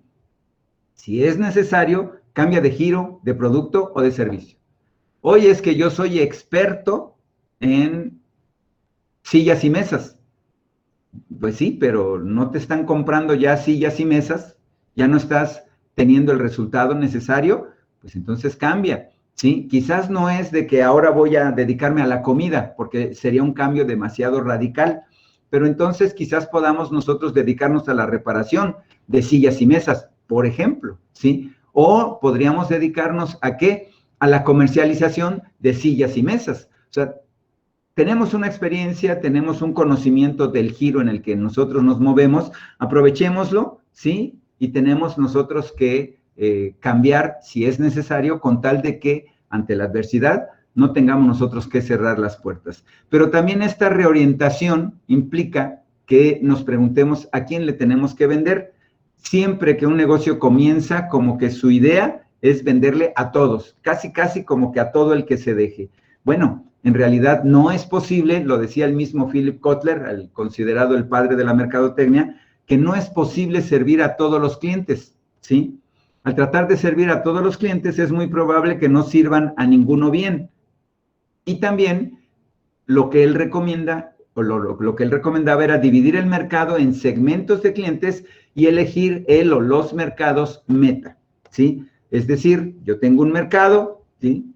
Si es necesario, cambia de giro, de producto o de servicio. Oye, es que yo soy experto en sillas y mesas. Pues sí, pero no te están comprando ya sillas y mesas, ya no estás teniendo el resultado necesario, pues entonces cambia, ¿sí? Quizás no es de que ahora voy a dedicarme a la comida, porque sería un cambio demasiado radical, pero entonces quizás podamos nosotros dedicarnos a la reparación de sillas y mesas, por ejemplo, ¿sí? O podríamos dedicarnos ¿a qué? A la comercialización de sillas y mesas. O sea, tenemos una experiencia, tenemos un conocimiento del giro en el que nosotros nos movemos, aprovechémoslo, ¿sí? Y tenemos nosotros que cambiar si es necesario con tal de que ante la adversidad no tengamos nosotros que cerrar las puertas. Pero también esta reorientación implica que nos preguntemos a quién le tenemos que vender. Siempre que un negocio comienza, como que su idea es venderle a todos, casi como que a todo el que se deje. Bueno, en realidad no es posible, lo decía el mismo Philip Kotler, considerado el padre de la mercadotecnia, que no es posible servir a todos los clientes, ¿sí? Al tratar de servir a todos los clientes es muy probable que no sirvan a ninguno bien. Y también lo que él recomienda, o lo que él recomendaba era dividir el mercado en segmentos de clientes y elegir él o los mercados meta, ¿sí? Es decir, yo tengo un mercado, ¿sí?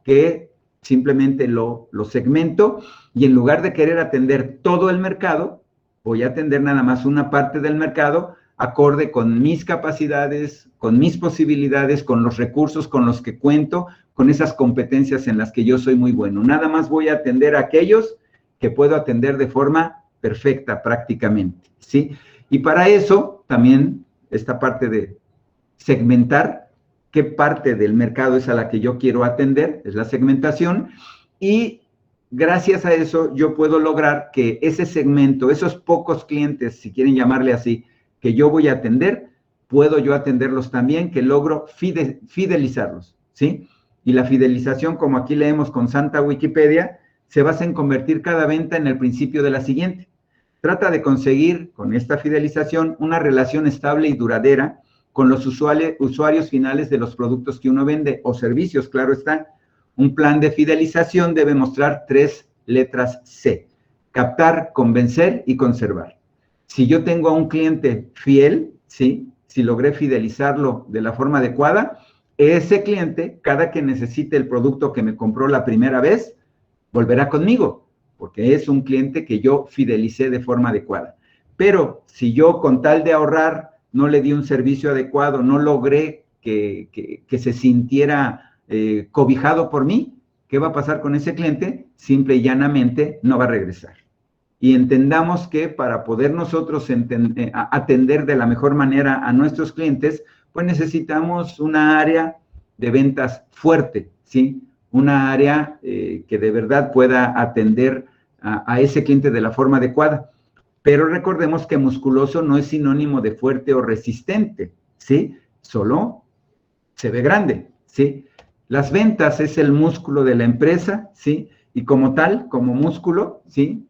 Que simplemente lo segmento y en lugar de querer atender todo el mercado, voy a atender nada más una parte del mercado acorde con mis capacidades, con mis posibilidades, con los recursos con los que cuento, con esas competencias en las que yo soy muy bueno. Nada más voy a atender a aquellos que puedo atender de forma perfecta prácticamente, ¿sí? Y para eso también esta parte de segmentar qué parte del mercado es a la que yo quiero atender, es la segmentación, y gracias a eso yo puedo lograr que ese segmento, esos pocos clientes, si quieren llamarle así, que yo voy a atender, puedo yo atenderlos también, que logro fidelizarlos, ¿sí? Y la fidelización, como aquí leemos con Santa Wikipedia, se basa en convertir cada venta en el principio de la siguiente. Trata de conseguir con esta fidelización una relación estable y duradera con los usuarios finales de los productos que uno vende o servicios, claro está. Un plan de fidelización debe mostrar 3 letras C: captar, convencer y conservar. Si yo tengo a un cliente fiel, ¿sí? Si logré fidelizarlo de la forma adecuada, ese cliente, cada que necesite el producto que me compró la primera vez, volverá conmigo, porque es un cliente que yo fidelicé de forma adecuada. Pero si yo con tal de ahorrar no le di un servicio adecuado, no logré que se sintiera cobijado por mí, ¿qué va a pasar con ese cliente? Simple y llanamente no va a regresar. Y entendamos que para poder nosotros atender de la mejor manera a nuestros clientes, pues necesitamos una área de ventas fuerte, ¿sí? Una área que de verdad pueda atender a ese cliente de la forma adecuada. Pero recordemos que musculoso no es sinónimo de fuerte o resistente, ¿sí? Solo se ve grande, ¿sí? Las ventas es el músculo de la empresa, ¿sí? Y como tal, como músculo, ¿sí?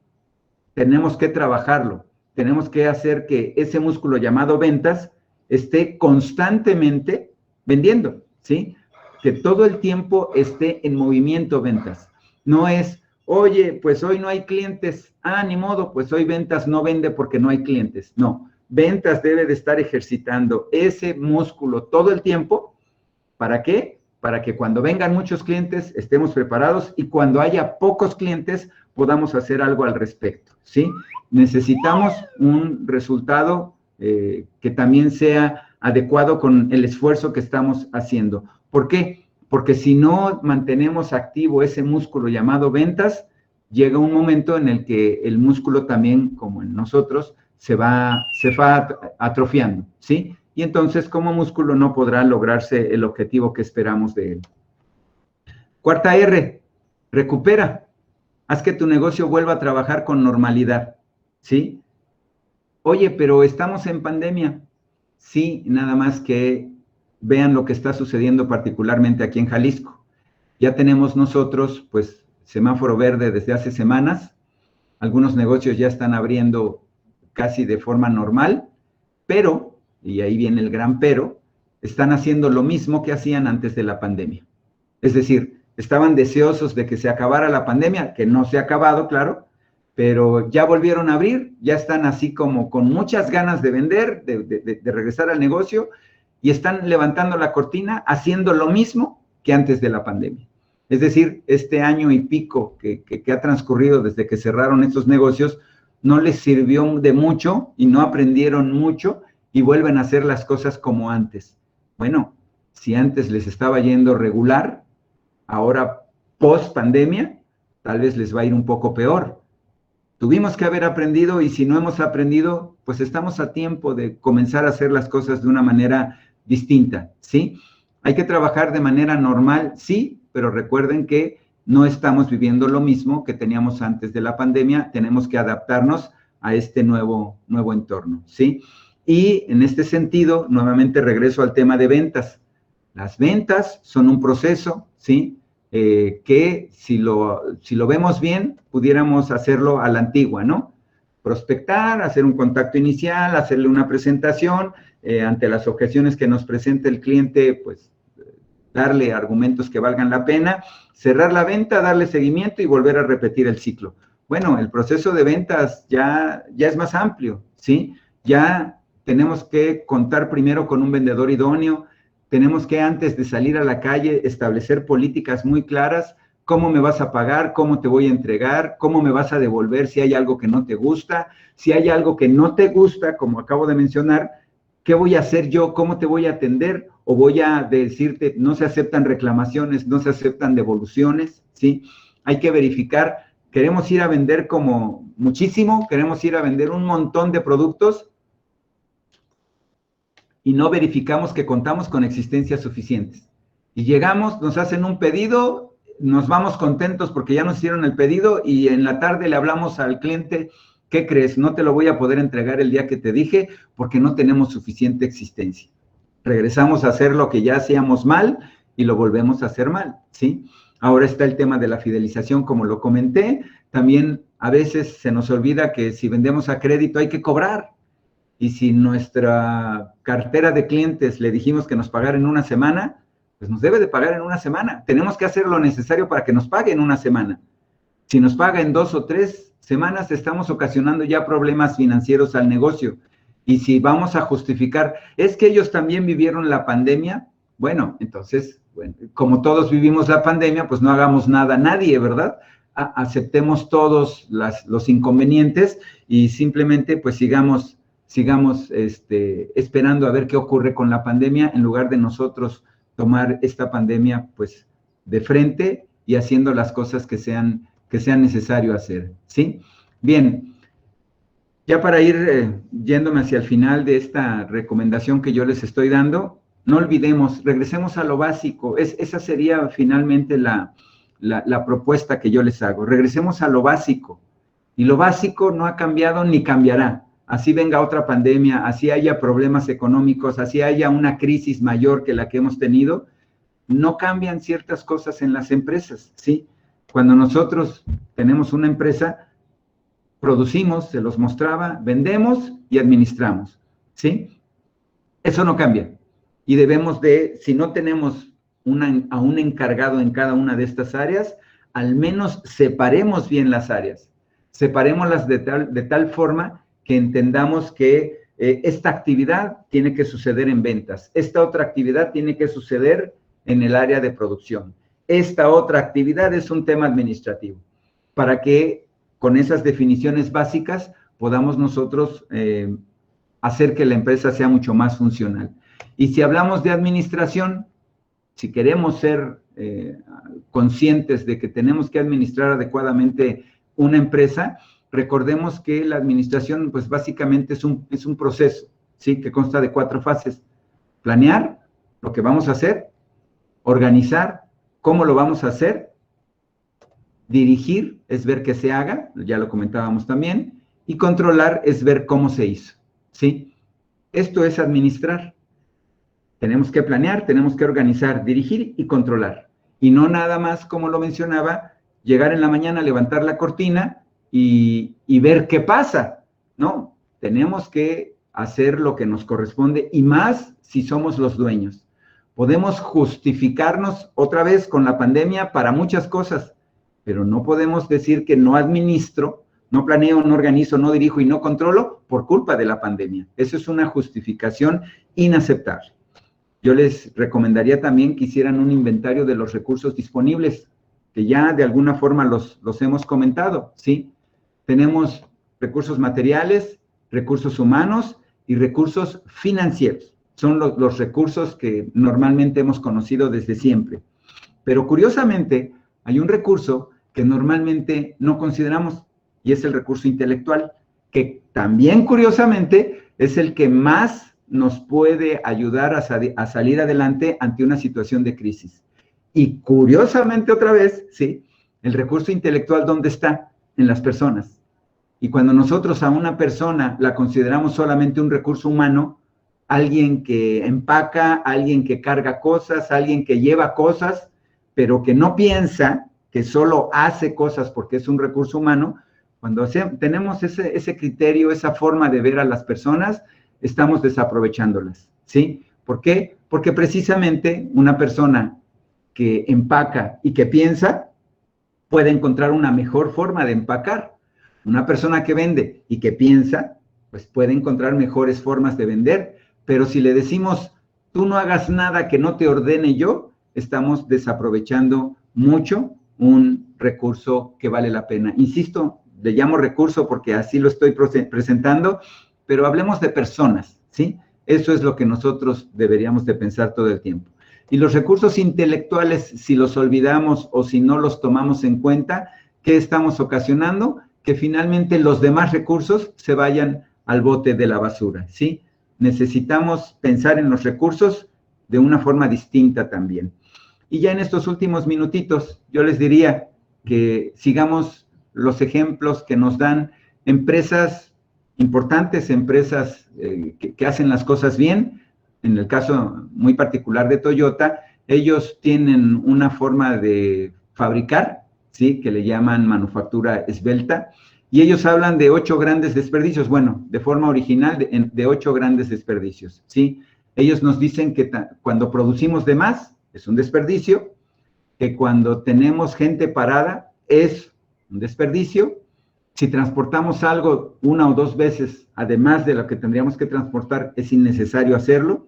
Tenemos que trabajarlo. Tenemos que hacer que ese músculo llamado ventas esté constantemente vendiendo, ¿sí? Que todo el tiempo esté en movimiento ventas. No es, Oye, pues hoy no hay clientes. Ah, ni modo, pues hoy ventas no vende porque no hay clientes. No, ventas debe de estar ejercitando ese músculo todo el tiempo. ¿Para qué? Para que cuando vengan muchos clientes estemos preparados y cuando haya pocos clientes podamos hacer algo al respecto, ¿sí? Necesitamos un resultado que también sea adecuado con el esfuerzo que estamos haciendo. ¿Por qué? Porque si no mantenemos activo ese músculo llamado ventas, llega un momento en el que el músculo también, como en nosotros, se va atrofiando, ¿sí? Y entonces como músculo no podrá lograrse el objetivo que esperamos de él. Cuarta R, recupera. Haz que tu negocio vuelva a trabajar con normalidad, ¿sí? Oye, pero estamos en pandemia. Sí, nada más que vean lo que está sucediendo particularmente aquí en Jalisco. Ya tenemos nosotros, pues, semáforo verde desde hace semanas. Algunos negocios ya están abriendo casi de forma normal, pero, y ahí viene el gran pero, están haciendo lo mismo que hacían antes de la pandemia. Es decir, estaban deseosos de que se acabara la pandemia, que no se ha acabado, claro, pero ya volvieron a abrir, ya están así como con muchas ganas de vender, de regresar al negocio, y están levantando la cortina haciendo lo mismo que antes de la pandemia. Es decir, este año y pico que ha transcurrido desde que cerraron estos negocios, no les sirvió de mucho y no aprendieron mucho y vuelven a hacer las cosas como antes. Bueno, si antes les estaba yendo regular, ahora post pandemia, tal vez les va a ir un poco peor. Tuvimos que haber aprendido y si no hemos aprendido, pues estamos a tiempo de comenzar a hacer las cosas de una manera distinta, ¿sí? Hay que trabajar de manera normal, sí, pero recuerden que no estamos viviendo lo mismo que teníamos antes de la pandemia, tenemos que adaptarnos a este nuevo entorno, ¿sí? Y en este sentido, nuevamente regreso al tema de ventas. Las ventas son un proceso, ¿sí? Que si lo vemos bien, pudiéramos hacerlo a la antigua, ¿no? Prospectar, hacer un contacto inicial, hacerle una presentación, ante las objeciones que nos presente el cliente, pues darle argumentos que valgan la pena, cerrar la venta, darle seguimiento y volver a repetir el ciclo. Bueno, el proceso de ventas ya es más amplio, ¿sí? Ya tenemos que contar primero con un vendedor idóneo, tenemos que antes de salir a la calle establecer políticas muy claras, cómo me vas a pagar, cómo te voy a entregar, cómo me vas a devolver si hay algo que no te gusta, si hay algo que no te gusta, como acabo de mencionar, ¿qué voy a hacer yo? ¿Cómo te voy a atender? O voy a decirte, no se aceptan reclamaciones, no se aceptan devoluciones, ¿sí? Hay que verificar, queremos ir a vender como muchísimo, queremos ir a vender un montón de productos, y no verificamos que contamos con existencias suficientes. Y llegamos, nos hacen un pedido, nos vamos contentos porque ya nos hicieron el pedido y en la tarde le hablamos al cliente, ¿qué crees? No te lo voy a poder entregar el día que te dije porque no tenemos suficiente existencia. Regresamos a hacer lo que ya hacíamos mal y lo volvemos a hacer mal, ¿sí? Ahora está el tema de la fidelización, como lo comenté. También a veces se nos olvida que si vendemos a crédito hay que cobrar. Y si nuestra cartera de clientes le dijimos que nos pagara en una semana, pues nos debe de pagar en una semana. Tenemos que hacer lo necesario para que nos pague en una semana. Si nos paga en 2 o 3 semanas, estamos ocasionando ya problemas financieros al negocio. Y si vamos a justificar, es que ellos también vivieron la pandemia, bueno, entonces, bueno, como todos vivimos la pandemia, pues no hagamos nada a nadie, ¿verdad? Aceptemos todos los inconvenientes y simplemente pues sigamos esperando a ver qué ocurre con la pandemia en lugar de nosotros tomar esta pandemia pues de frente y haciendo las cosas que sean necesario hacer, ¿sí? Bien, ya para ir yéndome hacia el final de esta recomendación que yo les estoy dando, no olvidemos, regresemos a lo básico, esa sería finalmente la propuesta que yo les hago, regresemos a lo básico, y lo básico no ha cambiado ni cambiará. Así venga otra pandemia, así haya problemas económicos, así haya una crisis mayor que la que hemos tenido, no cambian ciertas cosas en las empresas, ¿sí? Cuando nosotros tenemos una empresa, producimos, se los mostraba, vendemos y administramos, ¿sí? Eso no cambia. Y debemos de, si no tenemos a un encargado en cada una de estas áreas, al menos separemos bien las áreas, separémoslas de tal forma que entendamos que esta actividad tiene que suceder en ventas, esta otra actividad tiene que suceder en el área de producción, esta otra actividad es un tema administrativo, para que con esas definiciones básicas podamos nosotros hacer que la empresa sea mucho más funcional. Y si hablamos de administración, si queremos ser conscientes de que tenemos que administrar adecuadamente una empresa, recordemos que la administración, pues básicamente es un proceso, ¿sí? Que consta de 4 fases. Planear lo que vamos a hacer, organizar cómo lo vamos a hacer, dirigir es ver que se haga, ya lo comentábamos también, y controlar es ver cómo se hizo, ¿sí? Esto es administrar. Tenemos que planear, tenemos que organizar, dirigir y controlar. Y no nada más, como lo mencionaba, llegar en la mañana, levantar la cortina y ver qué pasa. No, tenemos que hacer lo que nos corresponde y más si somos los dueños. Podemos justificarnos otra vez con la pandemia para muchas cosas, pero no podemos decir que no administro, no planeo, no organizo, no dirijo y no controlo por culpa de la pandemia. Eso es una justificación inaceptable. Yo les recomendaría también que hicieran un inventario de los recursos disponibles, que ya de alguna forma los hemos comentado, ¿sí? Tenemos recursos materiales, recursos humanos y recursos financieros. Son los recursos que normalmente hemos conocido desde siempre. Pero curiosamente, hay un recurso que normalmente no consideramos y es el recurso intelectual, que también curiosamente es el que más nos puede ayudar a salir adelante ante una situación de crisis. Y curiosamente otra vez, ¿sí? El recurso intelectual, ¿dónde está? En las personas. Y cuando nosotros a una persona la consideramos solamente un recurso humano, alguien que empaca, alguien que carga cosas, alguien que lleva cosas, pero que no piensa, que solo hace cosas porque es un recurso humano, cuando tenemos ese criterio, esa forma de ver a las personas, estamos desaprovechándolas, ¿sí? ¿Por qué? Porque precisamente una persona que empaca y que piensa puede encontrar una mejor forma de empacar. Una persona que vende y que piensa, pues puede encontrar mejores formas de vender. Pero si le decimos, tú no hagas nada que no te ordene yo, estamos desaprovechando mucho un recurso que vale la pena. Insisto, le llamo recurso porque así lo estoy presentando, pero hablemos de personas, ¿sí? Eso es lo que nosotros deberíamos de pensar todo el tiempo. Y los recursos intelectuales, si los olvidamos o si no los tomamos en cuenta, ¿qué estamos ocasionando? Que finalmente los demás recursos se vayan al bote de la basura, ¿sí? Necesitamos pensar en los recursos de una forma distinta también. Y ya en estos últimos minutitos, yo les diría que sigamos los ejemplos que nos dan empresas importantes, empresas que hacen las cosas bien. En el caso muy particular de Toyota, ellos tienen una forma de fabricar, ¿sí? Que le llaman manufactura esbelta, y ellos hablan de 8 grandes desperdicios, bueno, de forma original, de 8 grandes desperdicios, ¿sí? Ellos nos dicen que cuando producimos de más, es un desperdicio, que cuando tenemos gente parada, es un desperdicio. Si transportamos algo 1 o 2 veces, además de lo que tendríamos que transportar, es innecesario hacerlo.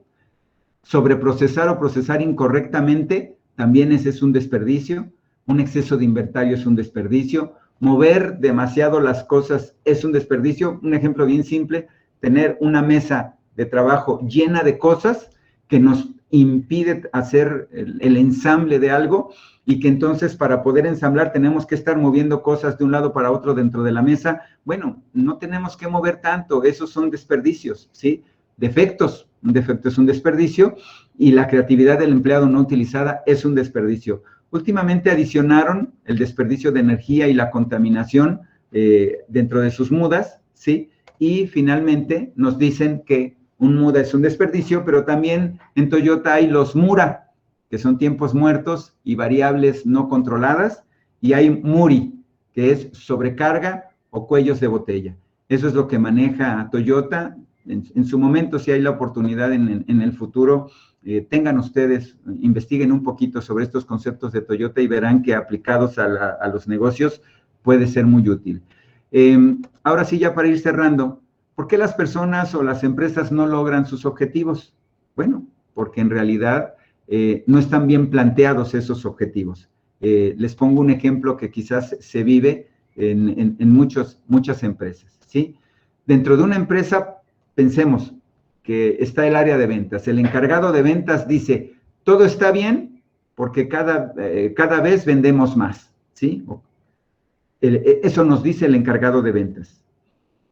Sobreprocesar o procesar incorrectamente, también ese es un desperdicio. Un exceso de inventario es un desperdicio. Mover demasiado las cosas es un desperdicio. Un ejemplo bien simple, tener una mesa de trabajo llena de cosas que nos impide hacer el ensamble de algo, y que entonces para poder ensamblar tenemos que estar moviendo cosas de un lado para otro dentro de la mesa. Bueno, no tenemos que mover tanto, esos son desperdicios, ¿sí? Defectos, un defecto es un desperdicio, y la creatividad del empleado no utilizada es un desperdicio. Últimamente adicionaron el desperdicio de energía y la contaminación dentro de sus mudas, ¿sí? Y finalmente nos dicen que un muda es un desperdicio, pero también en Toyota hay los Mura, que son tiempos muertos y variables no controladas, y hay Muri, que es sobrecarga o cuellos de botella. Eso es lo que maneja Toyota. En su momento, si hay la oportunidad en el futuro tengan ustedes, investiguen un poquito sobre estos conceptos de Toyota y verán que aplicados a los negocios puede ser muy útil. Ahora sí, ya para ir cerrando, ¿por qué las personas o las empresas no logran sus objetivos? Bueno, porque en realidad no están bien planteados esos objetivos. Les pongo un ejemplo que quizás se vive en muchas empresas, ¿sí? Dentro de una empresa, pensemos que está el área de ventas. El encargado de ventas dice, todo está bien porque cada vez vendemos más, ¿sí? Eso nos dice el encargado de ventas.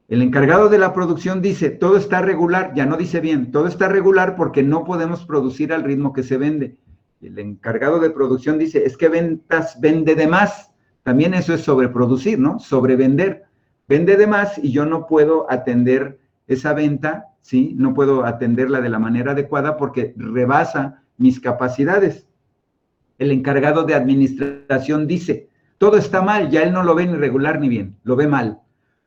El encargado de la producción dice, todo está regular, ya no dice bien, todo está regular porque no podemos producir al ritmo que se vende. El encargado de producción dice, es que ventas vende de más. También eso es sobreproducir, ¿no? Sobrevender. Vende de más y yo no puedo atender esa venta, ¿sí? No puedo atenderla de la manera adecuada porque rebasa mis capacidades. El encargado de administración dice, todo está mal, ya él no lo ve ni regular ni bien, lo ve mal,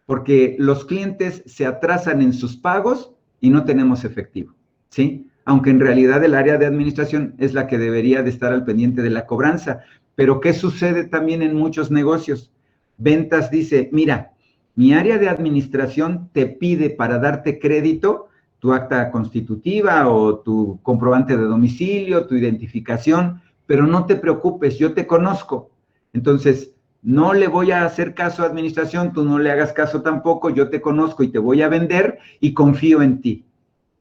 porque los clientes se atrasan en sus pagos y no tenemos efectivo, ¿sí? Aunque en realidad el área de administración es la que debería de estar al pendiente de la cobranza. Pero ¿qué sucede también en muchos negocios? Ventas dice, mira, mi área de administración te pide para darte crédito tu acta constitutiva o tu comprobante de domicilio, tu identificación, pero no te preocupes, yo te conozco. Entonces, no le voy a hacer caso a administración, tú no le hagas caso tampoco, yo te conozco y te voy a vender y confío en ti.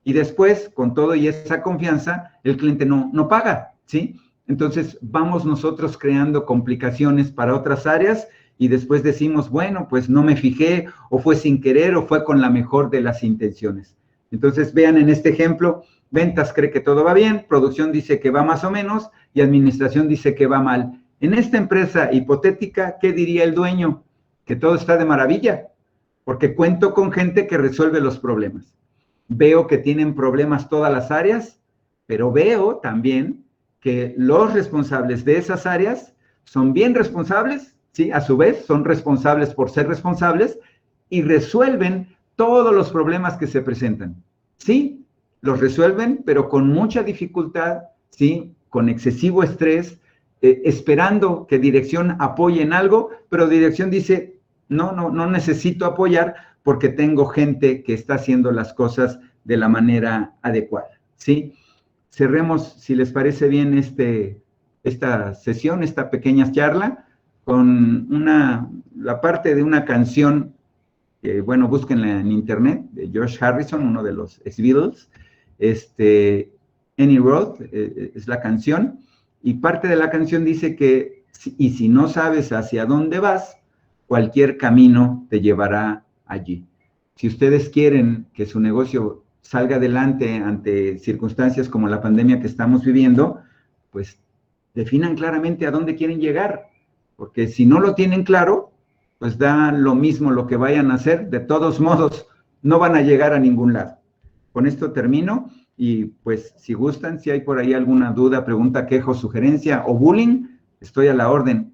Y después, con todo y esa confianza, el cliente no paga, ¿sí? Entonces, vamos nosotros creando complicaciones para otras áreas y después decimos, bueno, pues no me fijé, o fue sin querer, o fue con la mejor de las intenciones. Entonces, vean en este ejemplo, ventas cree que todo va bien, producción dice que va más o menos, y administración dice que va mal. En esta empresa hipotética, ¿qué diría el dueño? Que todo está de maravilla, porque cuento con gente que resuelve los problemas. Veo que tienen problemas todas las áreas, pero veo también que los responsables de esas áreas son bien responsables, ¿sí? A su vez, son responsables por ser responsables y resuelven todos los problemas que se presentan. Sí, los resuelven, pero con mucha dificultad, ¿sí? Con excesivo estrés, esperando que dirección apoye en algo, pero dirección dice, no necesito apoyar porque tengo gente que está haciendo las cosas de la manera adecuada, ¿sí? Cerremos, si les parece bien, esta sesión, esta pequeña charla, con la parte de una canción, bueno, búsquenla en internet, de George Harrison, uno de los ex-Beatles, Any Road, es la canción, y parte de la canción dice que, y si no sabes hacia dónde vas, cualquier camino te llevará allí. Si ustedes quieren que su negocio salga adelante ante circunstancias como la pandemia que estamos viviendo, pues definan claramente a dónde quieren llegar, porque si no lo tienen claro, pues da lo mismo lo que vayan a hacer, de todos modos no van a llegar a ningún lado. Con esto termino y pues si gustan, si hay por ahí alguna duda, pregunta, quejo, sugerencia o bullying, estoy a la orden.